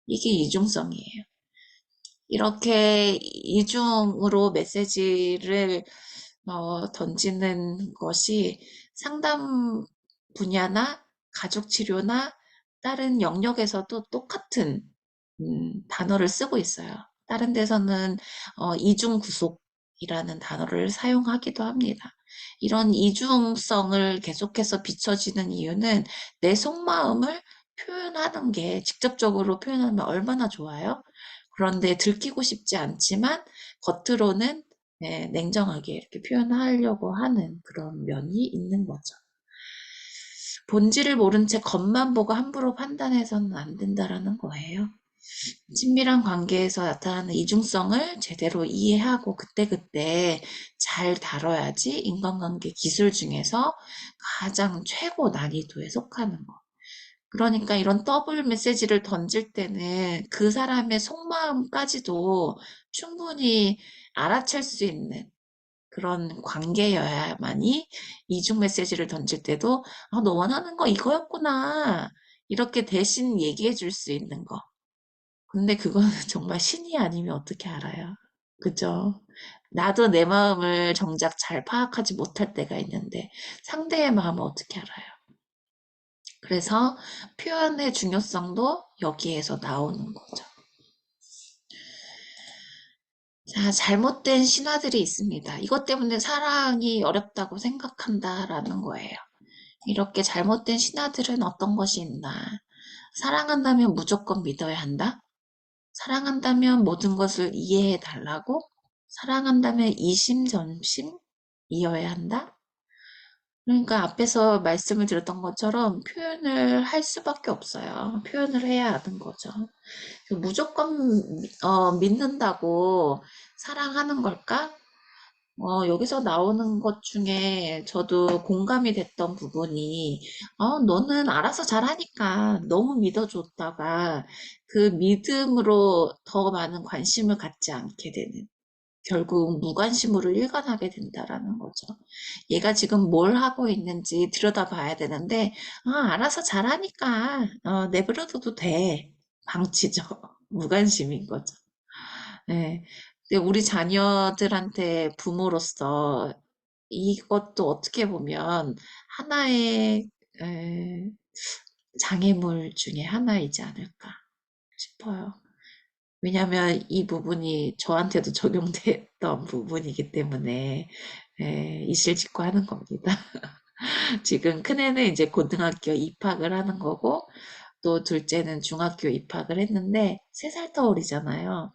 이게 이중성이에요. 이렇게 이중으로 메시지를 던지는 것이 상담 분야나 가족 치료나 다른 영역에서도 똑같은 단어를 쓰고 있어요. 다른 데서는 이중 구속이라는 단어를 사용하기도 합니다. 이런 이중성을 계속해서 비춰지는 이유는 내 속마음을 표현하는 게 직접적으로 표현하면 얼마나 좋아요? 그런데 들키고 싶지 않지만 겉으로는 네, 냉정하게 이렇게 표현하려고 하는 그런 면이 있는 거죠. 본질을 모른 채 겉만 보고 함부로 판단해서는 안 된다라는 거예요. 친밀한 관계에서 나타나는 이중성을 제대로 이해하고 그때그때 잘 다뤄야지 인간관계 기술 중에서 가장 최고 난이도에 속하는 거. 그러니까 이런 더블 메시지를 던질 때는 그 사람의 속마음까지도 충분히 알아챌 수 있는 그런 관계여야만이 이중 메시지를 던질 때도 아, 너 원하는 거 이거였구나. 이렇게 대신 얘기해 줄 수 있는 거. 근데 그거는 정말 신이 아니면 어떻게 알아요? 그죠? 나도 내 마음을 정작 잘 파악하지 못할 때가 있는데 상대의 마음을 어떻게 알아요? 그래서 표현의 중요성도 여기에서 나오는 거죠. 자, 잘못된 신화들이 있습니다. 이것 때문에 사랑이 어렵다고 생각한다라는 거예요. 이렇게 잘못된 신화들은 어떤 것이 있나? 사랑한다면 무조건 믿어야 한다? 사랑한다면 모든 것을 이해해 달라고? 사랑한다면 이심전심이어야 한다? 그러니까 앞에서 말씀을 드렸던 것처럼 표현을 할 수밖에 없어요. 표현을 해야 하는 거죠. 무조건 믿는다고 사랑하는 걸까? 여기서 나오는 것 중에 저도 공감이 됐던 부분이, 너는 알아서 잘하니까 너무 믿어줬다가 그 믿음으로 더 많은 관심을 갖지 않게 되는, 결국 무관심으로 일관하게 된다라는 거죠. 얘가 지금 뭘 하고 있는지 들여다봐야 되는데, 알아서 잘하니까, 내버려둬도 돼. 방치죠. 무관심인 거죠. 네. 근데 우리 자녀들한테 부모로서 이것도 어떻게 보면 하나의 에, 장애물 중에 하나이지 않을까 싶어요. 왜냐하면 이 부분이 저한테도 적용됐던 부분이기 때문에 이실직고 하는 겁니다. 지금 큰애는 이제 고등학교 입학을 하는 거고 또 둘째는 중학교 입학을 했는데 3살 터울이잖아요.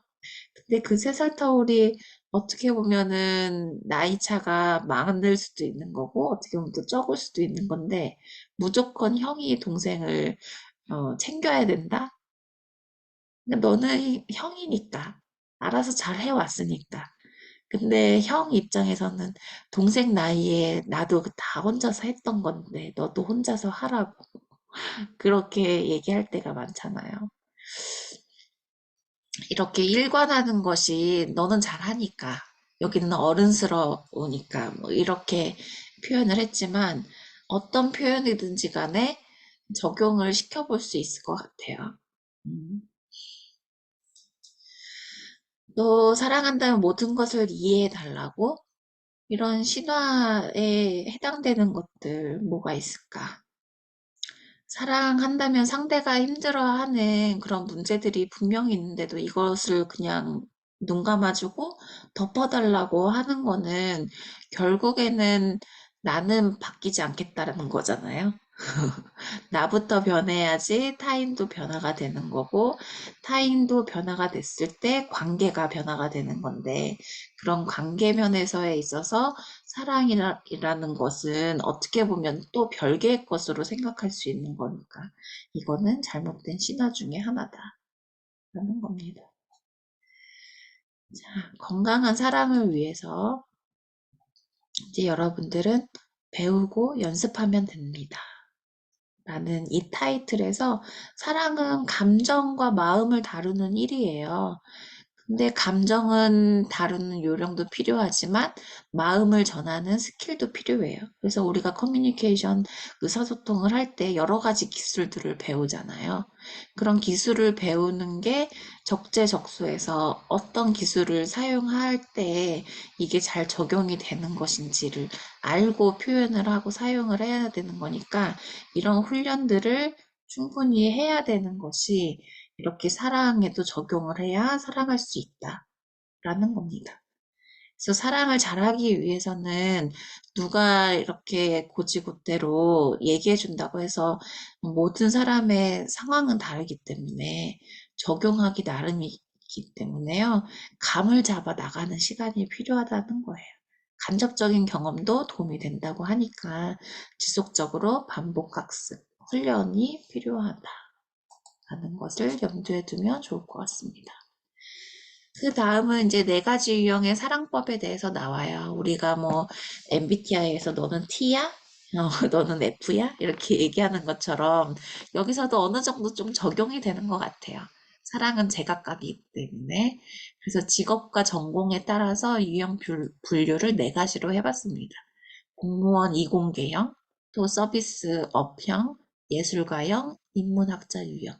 근데 그 3살 터울이 어떻게 보면은 나이 차가 많을 수도 있는 거고 어떻게 보면 또 적을 수도 있는 건데 무조건 형이 동생을 챙겨야 된다? 그러니까 너는 형이니까 알아서 잘 해왔으니까. 근데 형 입장에서는 동생 나이에 나도 다 혼자서 했던 건데 너도 혼자서 하라고 그렇게 얘기할 때가 많잖아요. 이렇게 일관하는 것이 너는 잘하니까 여기는 어른스러우니까 뭐 이렇게 표현을 했지만 어떤 표현이든지 간에 적용을 시켜볼 수 있을 것 같아요. 음. 너 사랑한다면 모든 것을 이해해 달라고? 이런 신화에 해당되는 것들 뭐가 있을까? 사랑한다면 상대가 힘들어하는 그런 문제들이 분명히 있는데도 이것을 그냥 눈 감아주고 덮어달라고 하는 거는 결국에는 나는 바뀌지 않겠다라는 거잖아요. 나부터 변해야지 타인도 변화가 되는 거고, 타인도 변화가 됐을 때 관계가 변화가 되는 건데, 그런 관계 면에서에 있어서 사랑이라는 것은 어떻게 보면 또 별개의 것으로 생각할 수 있는 거니까, 이거는 잘못된 신화 중에 하나다. 라는 겁니다. 자, 건강한 사랑을 위해서 이제 여러분들은 배우고 연습하면 됩니다. 라는 이 타이틀에서 사랑은 감정과 마음을 다루는 일이에요. 근데 감정은 다루는 요령도 필요하지만 마음을 전하는 스킬도 필요해요. 그래서 우리가 커뮤니케이션, 의사소통을 할 때 여러 가지 기술들을 배우잖아요. 그런 기술을 배우는 게 적재적소에서 어떤 기술을 사용할 때 이게 잘 적용이 되는 것인지를 알고 표현을 하고 사용을 해야 되는 거니까 이런 훈련들을 충분히 해야 되는 것이 이렇게 사랑에도 적용을 해야 사랑할 수 있다라는 겁니다. 그래서 사랑을 잘하기 위해서는 누가 이렇게 고지고대로 얘기해 준다고 해서 모든 사람의 상황은 다르기 때문에 적용하기 나름이기 때문에요. 감을 잡아 나가는 시간이 필요하다는 거예요. 간접적인 경험도 도움이 된다고 하니까 지속적으로 반복 학습, 훈련이 필요하다. 라는 것을 염두에 두면 좋을 것 같습니다. 그 다음은 이제 네 가지 유형의 사랑법에 대해서 나와요. 우리가 뭐 MBTI에서 너는 T야? 너는 F야? 이렇게 얘기하는 것처럼 여기서도 어느 정도 좀 적용이 되는 것 같아요. 사랑은 제각각이기 때문에. 그래서 직업과 전공에 따라서 유형 분류를 네 가지로 해봤습니다. 공무원 이공계형, 또 서비스업형, 예술가형, 인문학자 유형.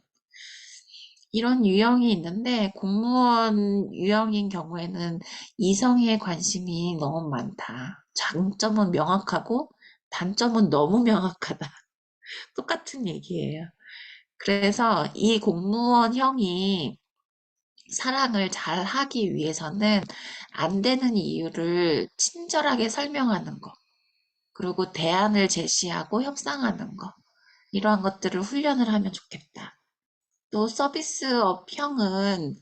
이런 유형이 있는데 공무원 유형인 경우에는 이성의 관심이 너무 많다. 장점은 명확하고 단점은 너무 명확하다. 똑같은 얘기예요. 그래서 이 공무원형이 사랑을 잘 하기 위해서는 안 되는 이유를 친절하게 설명하는 거, 그리고 대안을 제시하고 협상하는 거, 이러한 것들을 훈련을 하면 좋겠다. 또 서비스업형은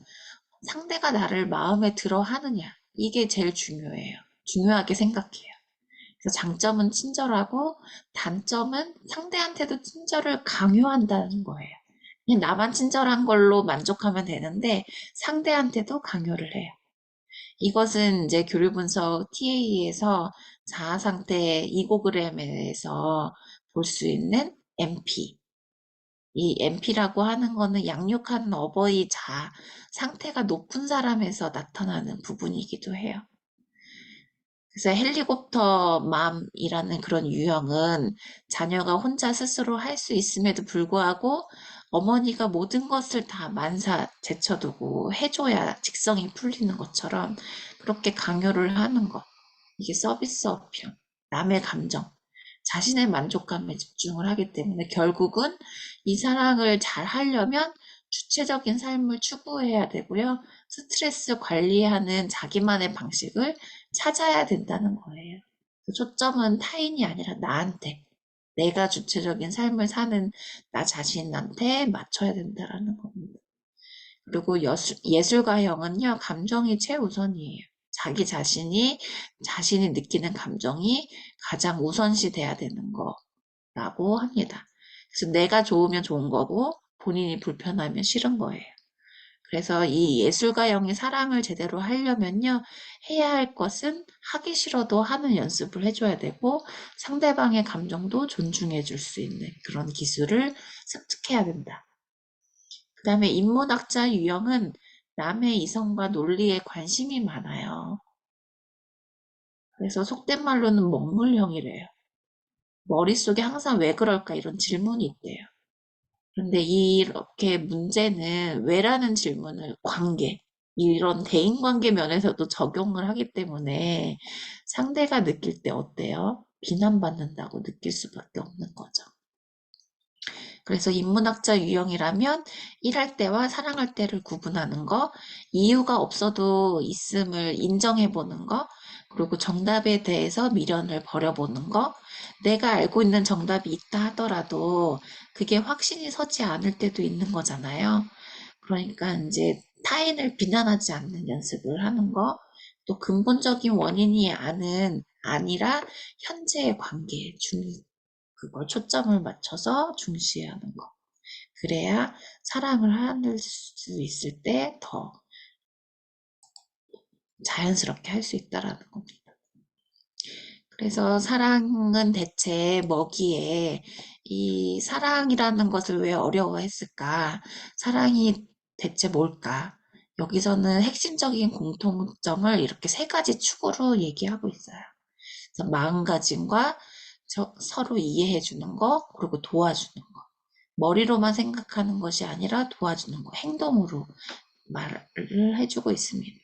상대가 나를 마음에 들어 하느냐. 이게 제일 중요해요. 중요하게 생각해요. 그래서 장점은 친절하고 단점은 상대한테도 친절을 강요한다는 거예요. 그냥 나만 친절한 걸로 만족하면 되는데 상대한테도 강요를 해요. 이것은 이제 교류분석 TA에서 자아상태 이고그램에서 볼 수 있는 MP, 이 MP라고 하는 거는 양육하는 어버이 자, 상태가 높은 사람에서 나타나는 부분이기도 해요. 그래서 헬리콥터 맘이라는 그런 유형은 자녀가 혼자 스스로 할 수 있음에도 불구하고 어머니가 모든 것을 다 만사 제쳐두고 해줘야 직성이 풀리는 것처럼 그렇게 강요를 하는 것. 이게 서비스 어필, 남의 감정, 자신의 만족감에 집중을 하기 때문에 결국은 이 사랑을 잘 하려면 주체적인 삶을 추구해야 되고요. 스트레스 관리하는 자기만의 방식을 찾아야 된다는 거예요. 초점은 타인이 아니라 나한테, 내가 주체적인 삶을 사는 나 자신한테 맞춰야 된다는 겁니다. 그리고 예술가형은요, 감정이 최우선이에요. 자기 자신이 느끼는 감정이 가장 우선시 돼야 되는 거라고 합니다. 그래서 내가 좋으면 좋은 거고, 본인이 불편하면 싫은 거예요. 그래서 이 예술가형이 사랑을 제대로 하려면요, 해야 할 것은 하기 싫어도 하는 연습을 해줘야 되고, 상대방의 감정도 존중해 줄 수 있는 그런 기술을 습득해야 된다. 그 다음에 인문학자 유형은 남의 이성과 논리에 관심이 많아요. 그래서 속된 말로는 먹물형이래요. 머릿속에 항상 왜 그럴까 이런 질문이 있대요. 그런데 이렇게 문제는 왜라는 질문을 관계, 이런 대인관계 면에서도 적용을 하기 때문에 상대가 느낄 때 어때요? 비난받는다고 느낄 수밖에 없는 거죠. 그래서 인문학자 유형이라면 일할 때와 사랑할 때를 구분하는 거, 이유가 없어도 있음을 인정해 보는 거, 그리고 정답에 대해서 미련을 버려보는 거, 내가 알고 있는 정답이 있다 하더라도 그게 확신이 서지 않을 때도 있는 거잖아요. 그러니까 이제 타인을 비난하지 않는 연습을 하는 거, 또 근본적인 원인이 아니라 현재의 관계에 그걸 초점을 맞춰서 중시하는 거. 그래야 사랑을 할 수 있을 때 더 자연스럽게 할 수 있다라는 겁니다. 그래서 사랑은 대체 뭐기에 이 사랑이라는 것을 왜 어려워했을까? 사랑이 대체 뭘까? 여기서는 핵심적인 공통점을 이렇게 세 가지 축으로 얘기하고 있어요. 그래서 마음가짐과 서로 이해해 주는 거, 그리고 도와주는 거. 머리로만 생각하는 것이 아니라 도와주는 거, 행동으로 말을 해주고 있습니다.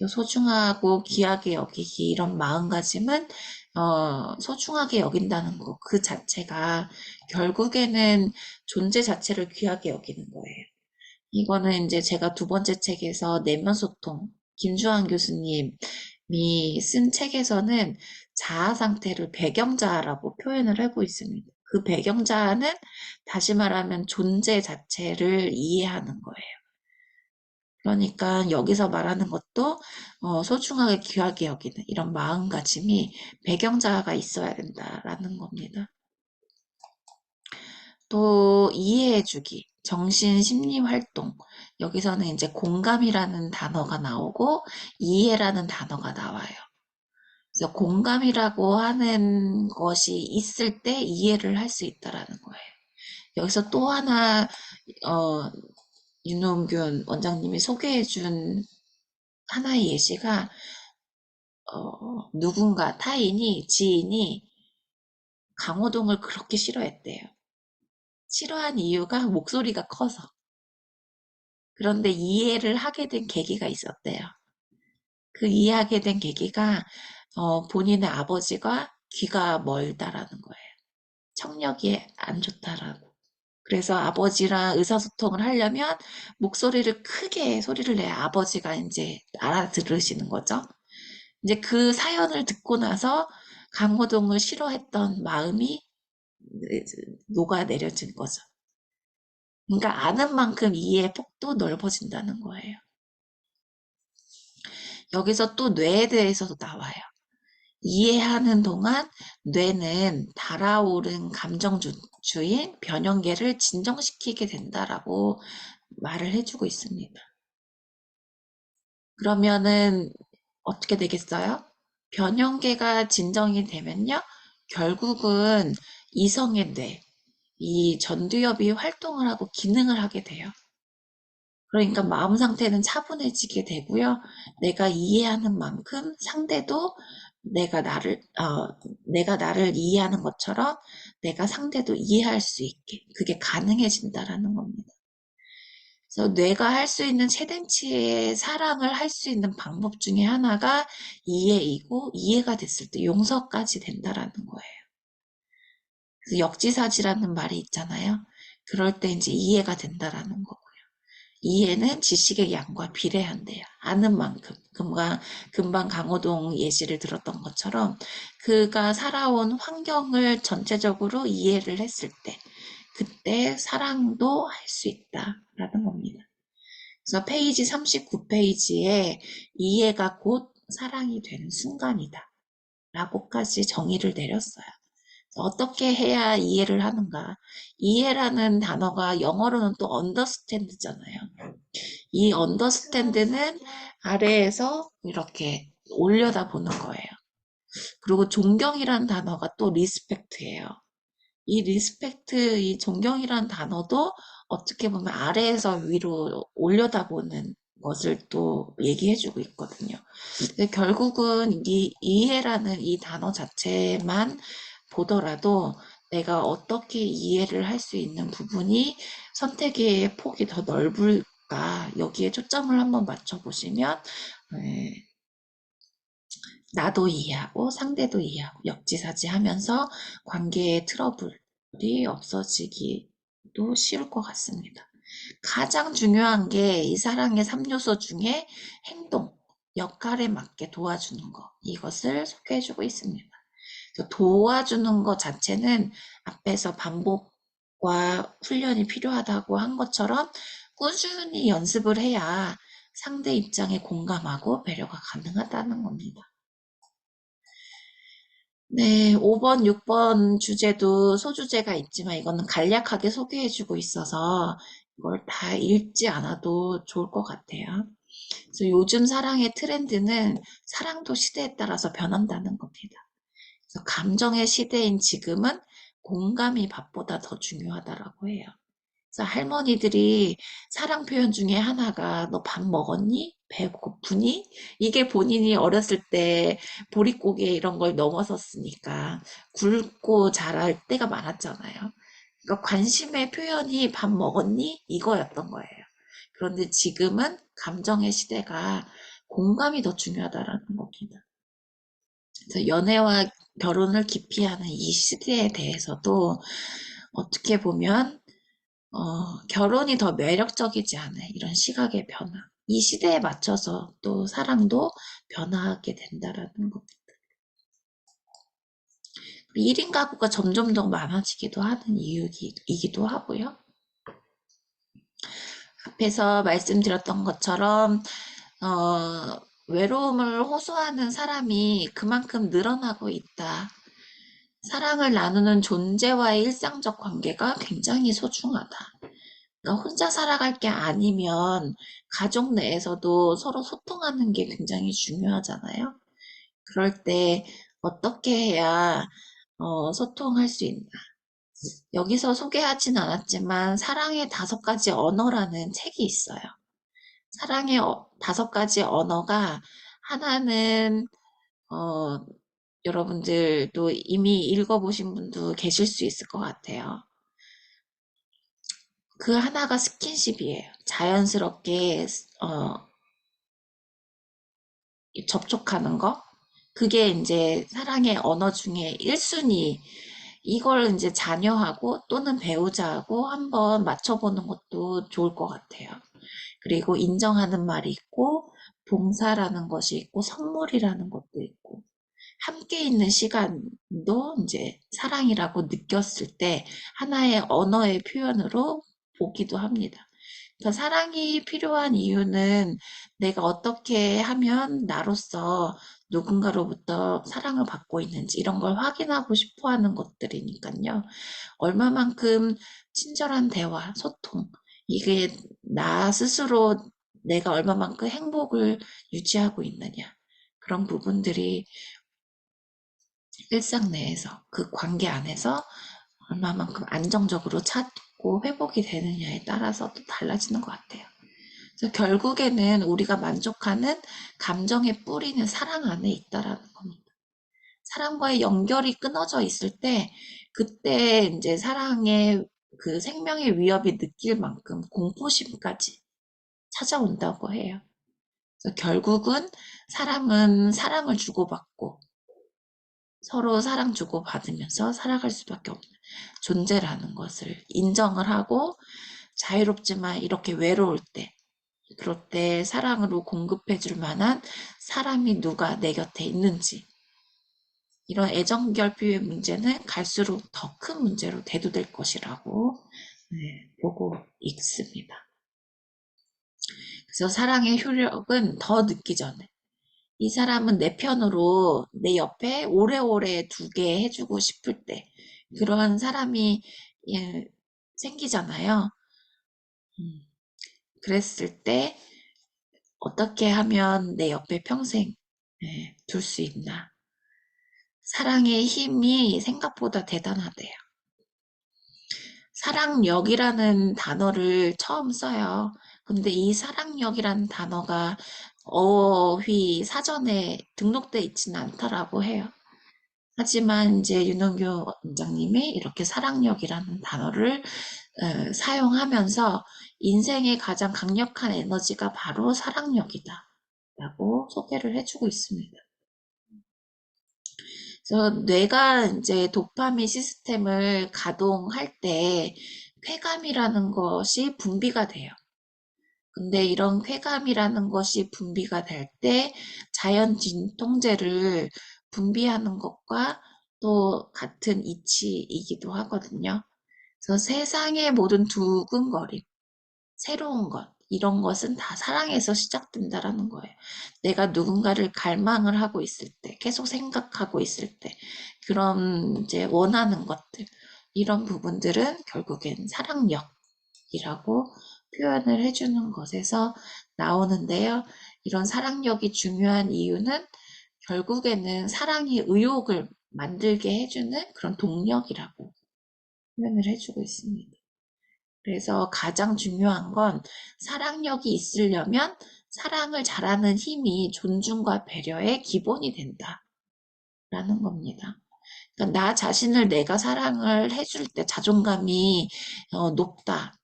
소중하고 귀하게 여기기 이런 마음가짐은 소중하게 여긴다는 거 그 자체가 결국에는 존재 자체를 귀하게 여기는 거예요. 이거는 이제 제가 두 번째 책에서 내면 소통 김주환 교수님이 쓴 책에서는 자아 상태를 배경자라고 표현을 하고 있습니다. 그 배경자는 다시 말하면 존재 자체를 이해하는 거예요. 그러니까 여기서 말하는 것도 소중하게 귀하게 여기는 이런 마음가짐이 배경자가 있어야 된다라는 겁니다. 또 이해해주기, 정신심리활동 여기서는 이제 공감이라는 단어가 나오고 이해라는 단어가 나와요. 그래서 공감이라고 하는 것이 있을 때 이해를 할 수 있다라는 거예요. 여기서 또 하나 윤홍균 원장님이 소개해준 하나의 예시가 누군가 타인이 지인이 강호동을 그렇게 싫어했대요. 싫어한 이유가 목소리가 커서. 그런데 이해를 하게 된 계기가 있었대요. 그 이해하게 된 계기가 본인의 아버지가 귀가 멀다라는 거예요. 청력이 안 좋다라고. 그래서 아버지랑 의사소통을 하려면 목소리를 크게 소리를 내야 아버지가 이제 알아들으시는 거죠. 이제 그 사연을 듣고 나서 강호동을 싫어했던 마음이 녹아내려진 거죠. 그러니까 아는 만큼 이해의 폭도 넓어진다는 거예요. 여기서 또 뇌에 대해서도 나와요. 이해하는 동안 뇌는 달아오른 감정주인 변형계를 진정시키게 된다라고 말을 해주고 있습니다. 그러면은 어떻게 되겠어요? 변형계가 진정이 되면요. 결국은 이성의 뇌, 이 전두엽이 활동을 하고 기능을 하게 돼요. 그러니까 마음 상태는 차분해지게 되고요. 내가 이해하는 만큼 상대도 내가 나를 이해하는 것처럼 내가 상대도 이해할 수 있게 그게 가능해진다라는 겁니다. 그래서 뇌가 할 수 있는 최대치의 사랑을 할 수 있는 방법 중에 하나가 이해이고 이해가 됐을 때 용서까지 된다라는 거예요. 그래서 역지사지라는 말이 있잖아요. 그럴 때 이제 이해가 된다라는 거고요. 이해는 지식의 양과 비례한대요. 아는 만큼. 금방 강호동 예시를 들었던 것처럼 그가 살아온 환경을 전체적으로 이해를 했을 때 그때 사랑도 할 수 있다라는 겁니다. 그래서 페이지 39페이지에 이해가 곧 사랑이 되는 순간이다 라고까지 정의를 내렸어요. 어떻게 해야 이해를 하는가? 이해라는 단어가 영어로는 또 understand잖아요. 이 understand는 아래에서 이렇게 올려다보는 거예요. 그리고 존경이라는 단어가 또 respect예요. 이 respect, 이 존경이라는 단어도 어떻게 보면 아래에서 위로 올려다보는 것을 또 얘기해주고 있거든요. 근데 결국은 이 이해라는 이 단어 자체만 보더라도 내가 어떻게 이해를 할 수 있는 부분이 선택의 폭이 더 넓을까 여기에 초점을 한번 맞춰보시면 나도 이해하고 상대도 이해하고 역지사지하면서 관계의 트러블이 없어지기도 쉬울 것 같습니다. 가장 중요한 게 이 사랑의 3요소 중에 행동, 역할에 맞게 도와주는 것 이것을 소개해주고 있습니다. 도와주는 것 자체는 앞에서 반복과 훈련이 필요하다고 한 것처럼 꾸준히 연습을 해야 상대 입장에 공감하고 배려가 가능하다는 겁니다. 네, 5번, 6번 주제도 소주제가 있지만 이거는 간략하게 소개해주고 있어서 이걸 다 읽지 않아도 좋을 것 같아요. 그래서 요즘 사랑의 트렌드는 사랑도 시대에 따라서 변한다는 겁니다. 그래서 감정의 시대인 지금은 공감이 밥보다 더 중요하다라고 해요. 그래서 할머니들이 사랑 표현 중에 하나가 너 밥 먹었니? 배고프니? 이게 본인이 어렸을 때 보릿고개 이런 걸 넘어섰으니까 굵고 자랄 때가 많았잖아요. 그러니까 관심의 표현이 밥 먹었니? 이거였던 거예요. 그런데 지금은 감정의 시대가 공감이 더 중요하다라는 겁니다. 그래서 연애와 결혼을 기피하는 이 시대에 대해서도 어떻게 보면 결혼이 더 매력적이지 않은 이런 시각의 변화. 이 시대에 맞춰서 또 사랑도 변화하게 된다라는 것. 1인 가구가 점점 더 많아지기도 하는 이유이기도 하고요. 앞에서 말씀드렸던 것처럼 외로움을 호소하는 사람이 그만큼 늘어나고 있다. 사랑을 나누는 존재와의 일상적 관계가 굉장히 소중하다. 그러니까 혼자 살아갈 게 아니면 가족 내에서도 서로 소통하는 게 굉장히 중요하잖아요. 그럴 때 어떻게 해야 소통할 수 있나? 여기서 소개하진 않았지만 사랑의 5가지 언어라는 책이 있어요. 사랑의 5가지 언어가 하나는 어, 여러분들도 이미 읽어보신 분도 계실 수 있을 것 같아요. 그 하나가 스킨십이에요. 자연스럽게 접촉하는 거. 그게 이제 사랑의 언어 중에 1순위. 이걸 이제 자녀하고 또는 배우자하고 한번 맞춰보는 것도 좋을 것 같아요. 그리고 인정하는 말이 있고, 봉사라는 것이 있고, 선물이라는 것도 있고, 함께 있는 시간도 이제 사랑이라고 느꼈을 때 하나의 언어의 표현으로 보기도 합니다. 그러니까 사랑이 필요한 이유는 내가 어떻게 하면 나로서 누군가로부터 사랑을 받고 있는지 이런 걸 확인하고 싶어 하는 것들이니까요. 얼마만큼 친절한 대화, 소통, 이게 나 스스로 내가 얼마만큼 행복을 유지하고 있느냐. 그런 부분들이 일상 내에서 그 관계 안에서 얼마만큼 안정적으로 찾고 회복이 되느냐에 따라서 또 달라지는 것 같아요. 그래서 결국에는 우리가 만족하는 감정의 뿌리는 사랑 안에 있다라는 겁니다. 사랑과의 연결이 끊어져 있을 때 그때 이제 사랑의 그 생명의 위협이 느낄 만큼 공포심까지 찾아온다고 해요. 그래서 결국은 사람은 사랑을 주고받고 서로 사랑 주고받으면서 살아갈 수밖에 없는 존재라는 것을 인정을 하고 자유롭지만 이렇게 외로울 때, 그럴 때 사랑으로 공급해 줄 만한 사람이 누가 내 곁에 있는지, 이런 애정 결핍의 문제는 갈수록 더 큰 문제로 대두될 것이라고 보고 있습니다. 그래서 사랑의 효력은 더 늦기 전에 이 사람은 내 편으로 내 옆에 오래오래 두게 해주고 싶을 때 그런 사람이 생기잖아요. 음, 그랬을 때 어떻게 하면 내 옆에 평생 둘 수 있나. 사랑의 힘이 생각보다 대단하대요. 사랑력이라는 단어를 처음 써요. 근데 이 사랑력이라는 단어가 어휘 사전에 등록돼 있지는 않더라고 해요. 하지만 이제 윤은교 원장님이 이렇게 사랑력이라는 단어를 사용하면서 인생의 가장 강력한 에너지가 바로 사랑력이다 라고 소개를 해주고 있습니다. 그래서 뇌가 이제 도파민 시스템을 가동할 때 쾌감이라는 것이 분비가 돼요. 근데 이런 쾌감이라는 것이 분비가 될 때 자연 진통제를 분비하는 것과 또 같은 이치이기도 하거든요. 그래서 세상의 모든 두근거림, 새로운 것, 이런 것은 다 사랑에서 시작된다라는 거예요. 내가 누군가를 갈망을 하고 있을 때, 계속 생각하고 있을 때, 그런 이제 원하는 것들, 이런 부분들은 결국엔 사랑력이라고 표현을 해주는 것에서 나오는데요. 이런 사랑력이 중요한 이유는 결국에는 사랑이 의욕을 만들게 해주는 그런 동력이라고 표현을 해주고 있습니다. 그래서 가장 중요한 건 사랑력이 있으려면 사랑을 잘하는 힘이 존중과 배려의 기본이 된다라는 겁니다. 그러니까 나 자신을 내가 사랑을 해줄 때 자존감이 높다.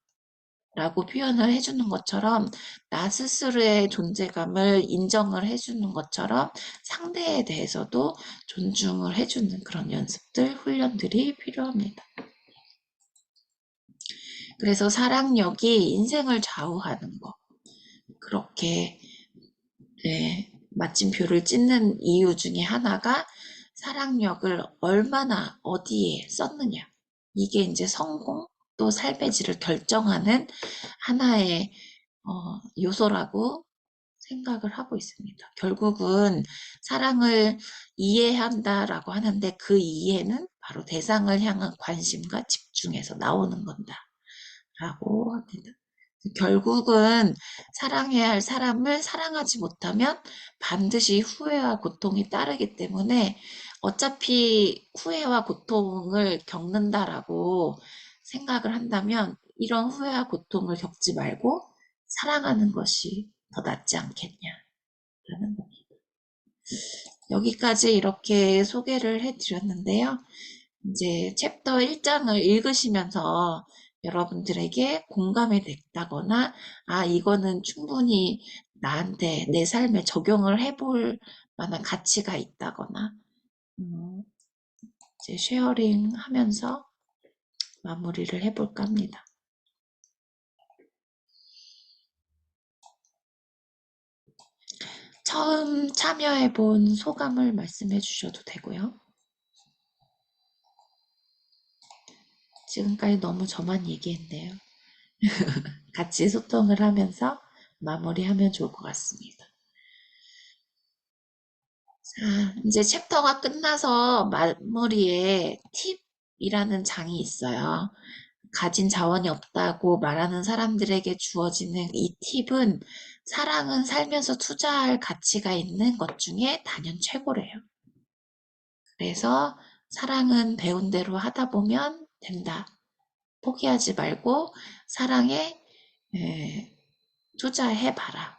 라고 표현을 해주는 것처럼 나 스스로의 존재감을 인정을 해주는 것처럼 상대에 대해서도 존중을 해주는 그런 연습들, 훈련들이 필요합니다. 그래서 사랑력이 인생을 좌우하는 거. 그렇게 네, 마침표를 찍는 이유 중에 하나가 사랑력을 얼마나 어디에 썼느냐. 이게 이제 성공 또 삶의 질을 결정하는 하나의 요소라고 생각을 하고 있습니다. 결국은 사랑을 이해한다라고 하는데 그 이해는 바로 대상을 향한 관심과 집중에서 나오는 건다라고 합니다. 결국은 사랑해야 할 사람을 사랑하지 못하면 반드시 후회와 고통이 따르기 때문에 어차피 후회와 고통을 겪는다라고 생각을 한다면 이런 후회와 고통을 겪지 말고 사랑하는 것이 더 낫지 않겠냐라는 겁니다. 여기까지 이렇게 소개를 해드렸는데요. 이제 챕터 1장을 읽으시면서 여러분들에게 공감이 됐다거나, 아, 이거는 충분히 나한테 내 삶에 적용을 해볼 만한 가치가 있다거나, 이제 쉐어링 하면서 마무리를 해볼까 합니다. 처음 참여해본 소감을 말씀해 주셔도 되고요. 지금까지 너무 저만 얘기했네요. 같이 소통을 하면서 마무리하면 좋을 것 같습니다. 자, 이제 챕터가 끝나서 마무리에 팁이라는 장이 있어요. 가진 자원이 없다고 말하는 사람들에게 주어지는 이 팁은 사랑은 살면서 투자할 가치가 있는 것 중에 단연 최고래요. 그래서 사랑은 배운 대로 하다 보면 된다. 포기하지 말고 사랑에 투자해봐라.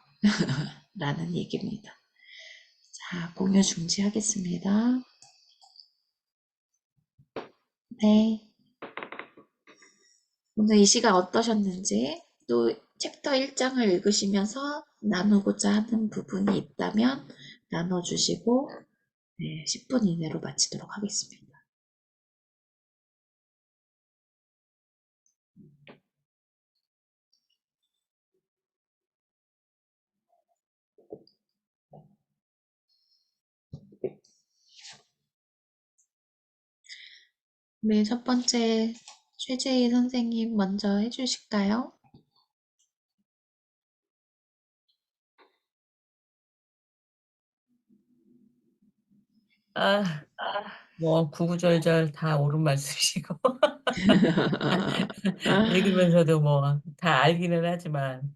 라는 얘기입니다. 자, 공유 중지하겠습니다. 네. 오늘 이 시간 어떠셨는지, 또 챕터 1장을 읽으시면서 나누고자 하는 부분이 있다면 나눠주시고, 네, 10분 이내로 마치도록 하겠습니다. 네, 첫 번째 최재희 선생님 먼저 해주실까요? 아, 뭐 구구절절 다 옳은 말씀이시고 읽으면서도 뭐 다 알기는 하지만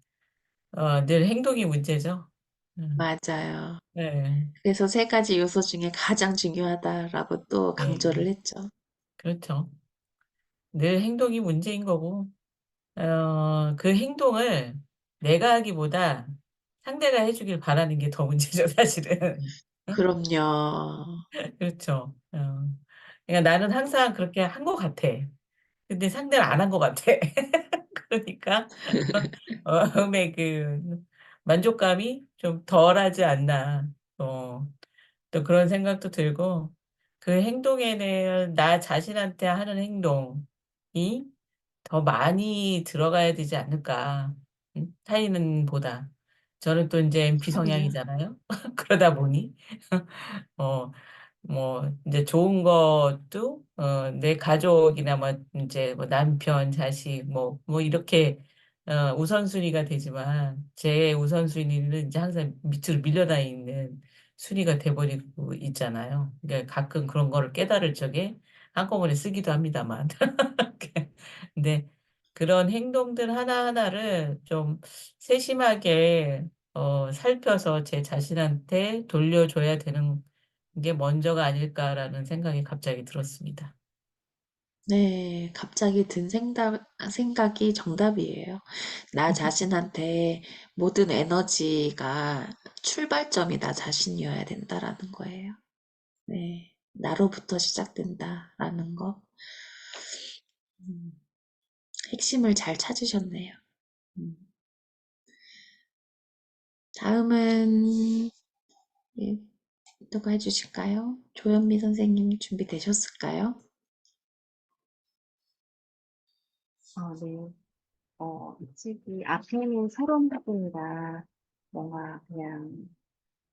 늘 행동이 문제죠. 음, 맞아요. 네, 그래서 세 가지 요소 중에 가장 중요하다라고 또 네, 강조를 했죠. 그렇죠. 늘 행동이 문제인 거고 그 행동을 내가 하기보다 상대가 해주길 바라는 게 더 문제죠, 사실은. 그럼요. 그렇죠. 그러니까 나는 항상 그렇게 한 것 같아. 근데 상대는 안 한 것 같아. 그러니까 마음의 그 만족감이 좀 덜하지 않나. 또 그런 생각도 들고 그 행동에는 나 자신한테 하는 행동이 더 많이 들어가야 되지 않을까. 타인은 보다. 저는 또 이제 MP 그럼요. 성향이잖아요. 그러다 보니 어 뭐 이제 좋은 것도 내 가족이나 뭐 인제 뭐 남편, 자식 뭐 이렇게 우선순위가 되지만 제 우선순위는 이제 항상 밑으로 밀려나 있는 순위가 돼버리고 있잖아요. 그러니까 가끔 그런 거를 깨달을 적에 한꺼번에 쓰기도 합니다만. 근데 그런 행동들 하나하나를 좀 세심하게 살펴서 제 자신한테 돌려줘야 되는 게 먼저가 아닐까라는 생각이 갑자기 들었습니다. 네, 갑자기 든 생각이 정답이에요. 나 자신한테 모든 에너지가 출발점이 나 자신이어야 된다라는 거예요. 네, 나로부터 시작된다라는 거. 음, 핵심을 잘 찾으셨네요. 음. 다음은 예, 누가 해주실까요? 조현미 선생님 준비되셨을까요? 네. 이 책이 앞에는 서론 부분이라 뭔가 그냥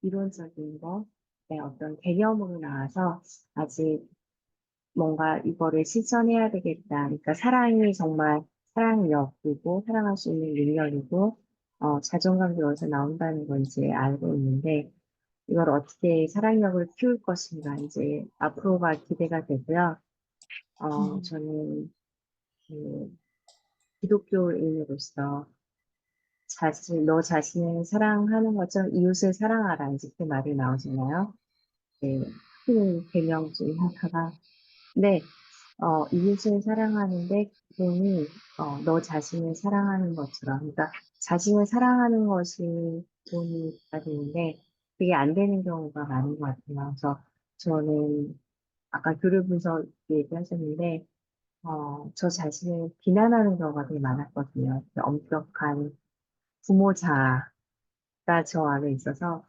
이론적인 거, 네, 어떤 개념으로 나와서 아직 뭔가 이거를 실천해야 되겠다. 그러니까 사랑이 정말 사랑력이고 사랑할 수 있는 능력이고 자존감도 여기서 나온다는 걸 이제 알고 있는데 이걸 어떻게 사랑력을 키울 것인가 이제 앞으로가 기대가 되고요. 음, 저는 그 기독교인으로서 너 자신을 사랑하는 것처럼 이웃을 사랑하라. 이제 그 말이 나오잖아요. 네, 큰 계명 중에 하나가. 네, 이웃을 사랑하는데 그분이 너 자신을 사랑하는 것처럼, 그러니까 자신을 사랑하는 것이 본이 되는데 그게 안 되는 경우가 많은 것 같아요. 그래서 저는 아까 교류 분석 얘기하셨는데 저 자신을 비난하는 경우가 되게 많았거든요. 엄격한 부모자가 저 안에 있어서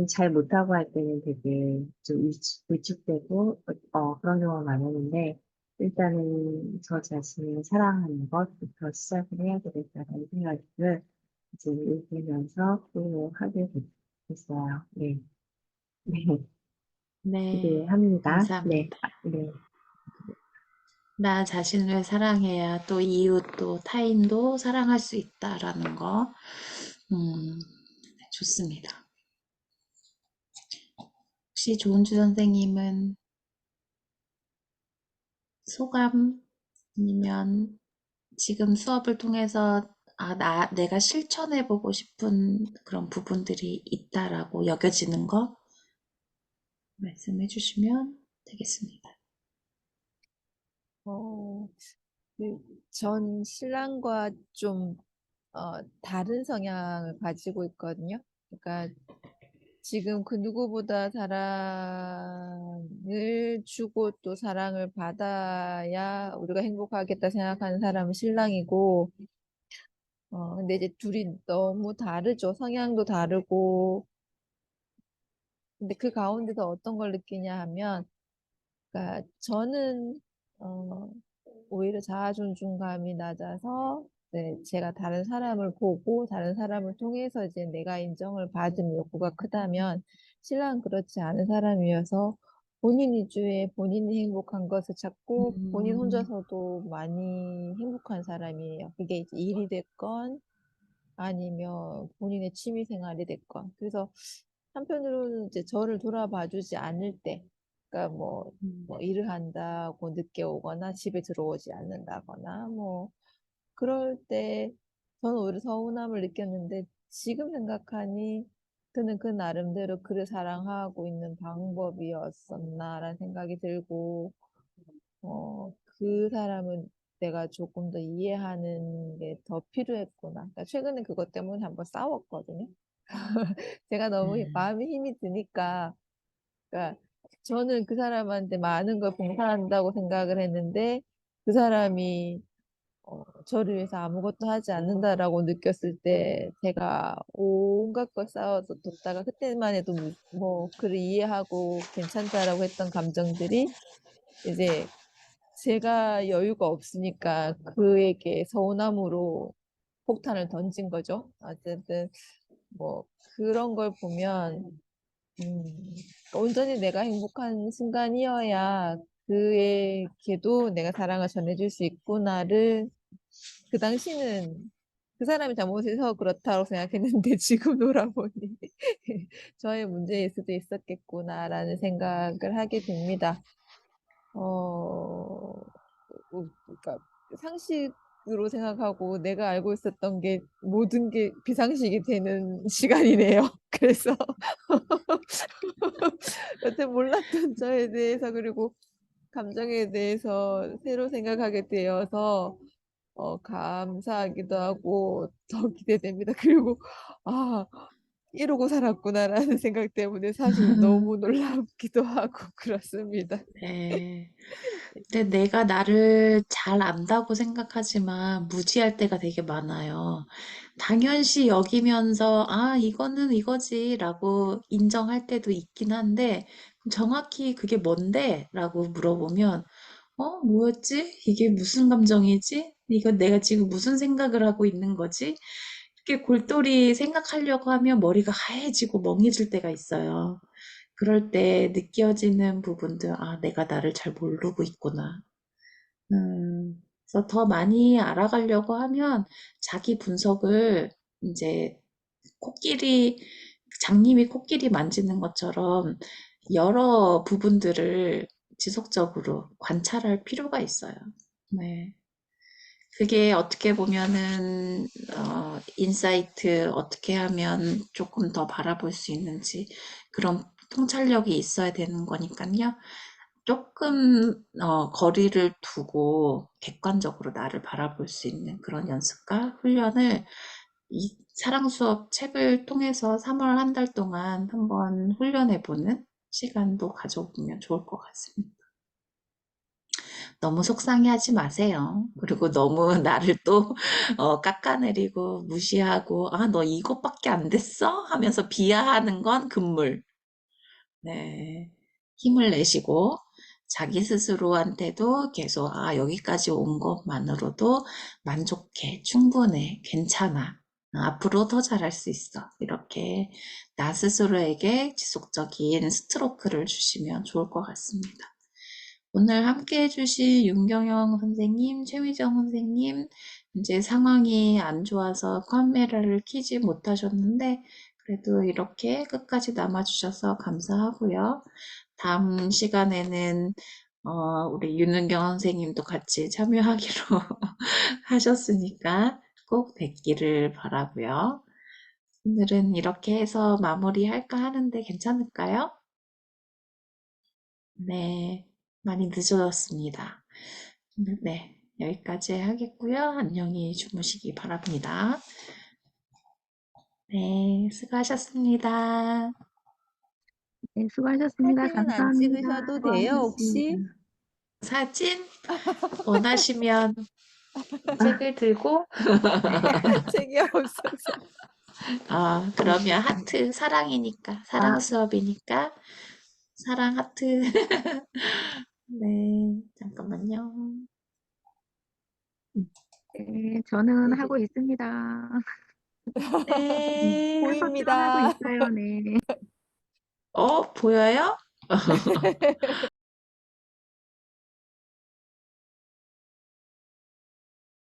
잘 못하고 할 때는 되게 좀 위축되고 그런 경우가 많았는데 일단은 저 자신을 사랑하는 것부터 시작을 해야 되겠다는 생각을 이제 읽으면서 또 하게 됐어요. 네. 네. 네, 기대합니다. 네. 감사합니다. 네. 나 자신을 사랑해야 또 이웃 또 타인도 사랑할 수 있다라는 거. 좋습니다. 혹시 조은주 선생님은 소감 아니면 지금 수업을 통해서 내가 실천해보고 싶은 그런 부분들이 있다라고 여겨지는 거 말씀해 주시면 되겠습니다. 어, 전 신랑과 좀 다른 성향을 가지고 있거든요. 그러니까 지금 그 누구보다 사랑을 주고 또 사랑을 받아야 우리가 행복하겠다 생각하는 사람은 신랑이고, 근데 이제 둘이 너무 다르죠. 성향도 다르고. 근데 그 가운데서 어떤 걸 느끼냐 하면, 그러니까 저는 어, 오히려 자아 존중감이 낮아서 네, 제가 다른 사람을 보고 다른 사람을 통해서 이제 내가 인정을 받은 욕구가 크다면 신랑은 그렇지 않은 사람이어서 본인 위주의 본인이 행복한 것을 찾고 본인 음, 혼자서도 많이 행복한 사람이에요. 그게 이제 일이 됐건 아니면 본인의 취미 생활이 됐건. 그래서 한편으로는 이제 저를 돌아봐 주지 않을 때, 그러니까 뭐 일을 한다고 늦게 오거나 집에 들어오지 않는다거나 뭐 그럴 때 저는 오히려 서운함을 느꼈는데 지금 생각하니 그는 그 나름대로 그를 사랑하고 있는 방법이었었나라는 생각이 들고 그 사람은 내가 조금 더 이해하는 게 더 필요했구나. 그러니까 최근에 그것 때문에 한번 싸웠거든요. 제가 너무 네. 마음에 힘이 드니까, 그러니까 저는 그 사람한테 많은 걸 봉사한다고 생각을 했는데, 그 사람이 저를 위해서 아무것도 하지 않는다라고 느꼈을 때, 제가 온갖 걸 쌓아서 뒀다가 그때만 해도 뭐 그를 이해하고 괜찮다라고 했던 감정들이 이제 제가 여유가 없으니까 그에게 서운함으로 폭탄을 던진 거죠. 어쨌든 뭐 그런 걸 보면 온전히 내가 행복한 순간이어야 그에게도 내가 사랑을 전해줄 수 있구나를 그 당시는 그 사람이 잘못해서 그렇다고 생각했는데 지금 돌아보니 저의 문제일 수도 있었겠구나라는 생각을 하게 됩니다. 그러니까 상식으로 생각하고 내가 알고 있었던 게 모든 게 비상식이 되는 시간이네요. 그래서 여태 몰랐던 저에 대해서 그리고 감정에 대해서 새로 생각하게 되어서 감사하기도 하고 더 기대됩니다. 그리고 아, 이러고 살았구나라는 생각 때문에 사실 너무 놀랍기도 하고 그렇습니다. 네. 근데 내가 나를 잘 안다고 생각하지만 무지할 때가 되게 많아요. 당연시 여기면서, 아, 이거는 이거지라고 인정할 때도 있긴 한데, 정확히 그게 뭔데? 라고 물어보면, 뭐였지? 이게 무슨 감정이지? 이거 내가 지금 무슨 생각을 하고 있는 거지? 이렇게 골똘히 생각하려고 하면 머리가 하얘지고 멍해질 때가 있어요. 그럴 때 느껴지는 부분들, 아, 내가 나를 잘 모르고 있구나. 그래서 더 많이 알아가려고 하면 자기 분석을 이제 코끼리, 장님이 코끼리 만지는 것처럼 여러 부분들을 지속적으로 관찰할 필요가 있어요. 네. 그게 어떻게 보면은, 인사이트 어떻게 하면 조금 더 바라볼 수 있는지 그런 통찰력이 있어야 되는 거니까요. 조금, 거리를 두고 객관적으로 나를 바라볼 수 있는 그런 연습과 훈련을 이 사랑 수업 책을 통해서 3월 한 달 동안 한번 훈련해보는 시간도 가져보면 좋을 것 같습니다. 너무 속상해하지 마세요. 그리고 너무 나를 또 깎아내리고 무시하고 아, 너 이것밖에 안 됐어? 하면서 비하하는 건 금물. 네. 힘을 내시고 자기 스스로한테도 계속 아, 여기까지 온 것만으로도 만족해, 충분해, 괜찮아. 앞으로 더 잘할 수 있어. 이렇게 나 스스로에게 지속적인 스트로크를 주시면 좋을 것 같습니다. 오늘 함께 해주신 윤경영 선생님, 최미정 선생님, 이제 상황이 안 좋아서 카메라를 켜지 못하셨는데, 그래도 이렇게 끝까지 남아주셔서 감사하고요. 다음 시간에는, 우리 윤은경 선생님도 같이 참여하기로 하셨으니까 꼭 뵙기를 바라고요. 오늘은 이렇게 해서 마무리할까 하는데 괜찮을까요? 네, 많이 늦어졌습니다. 네, 여기까지 하겠고요. 안녕히 주무시기 바랍니다. 네, 수고하셨습니다. 네, 수고하셨습니다. 사진은 안 감사합니다. 찍으셔도 돼요, 수고하셨습니다. 혹시? 사진 원하시면 책을 들고, 책이 없어서. 그러면 하트, 사랑이니까, 사랑 수업이니까, 사랑 하트. 네, 잠깐만요. 네, 저는 이제 하고 있습니다. 네, 캡처 하고 보입니다. 있어요. 네. 보여요?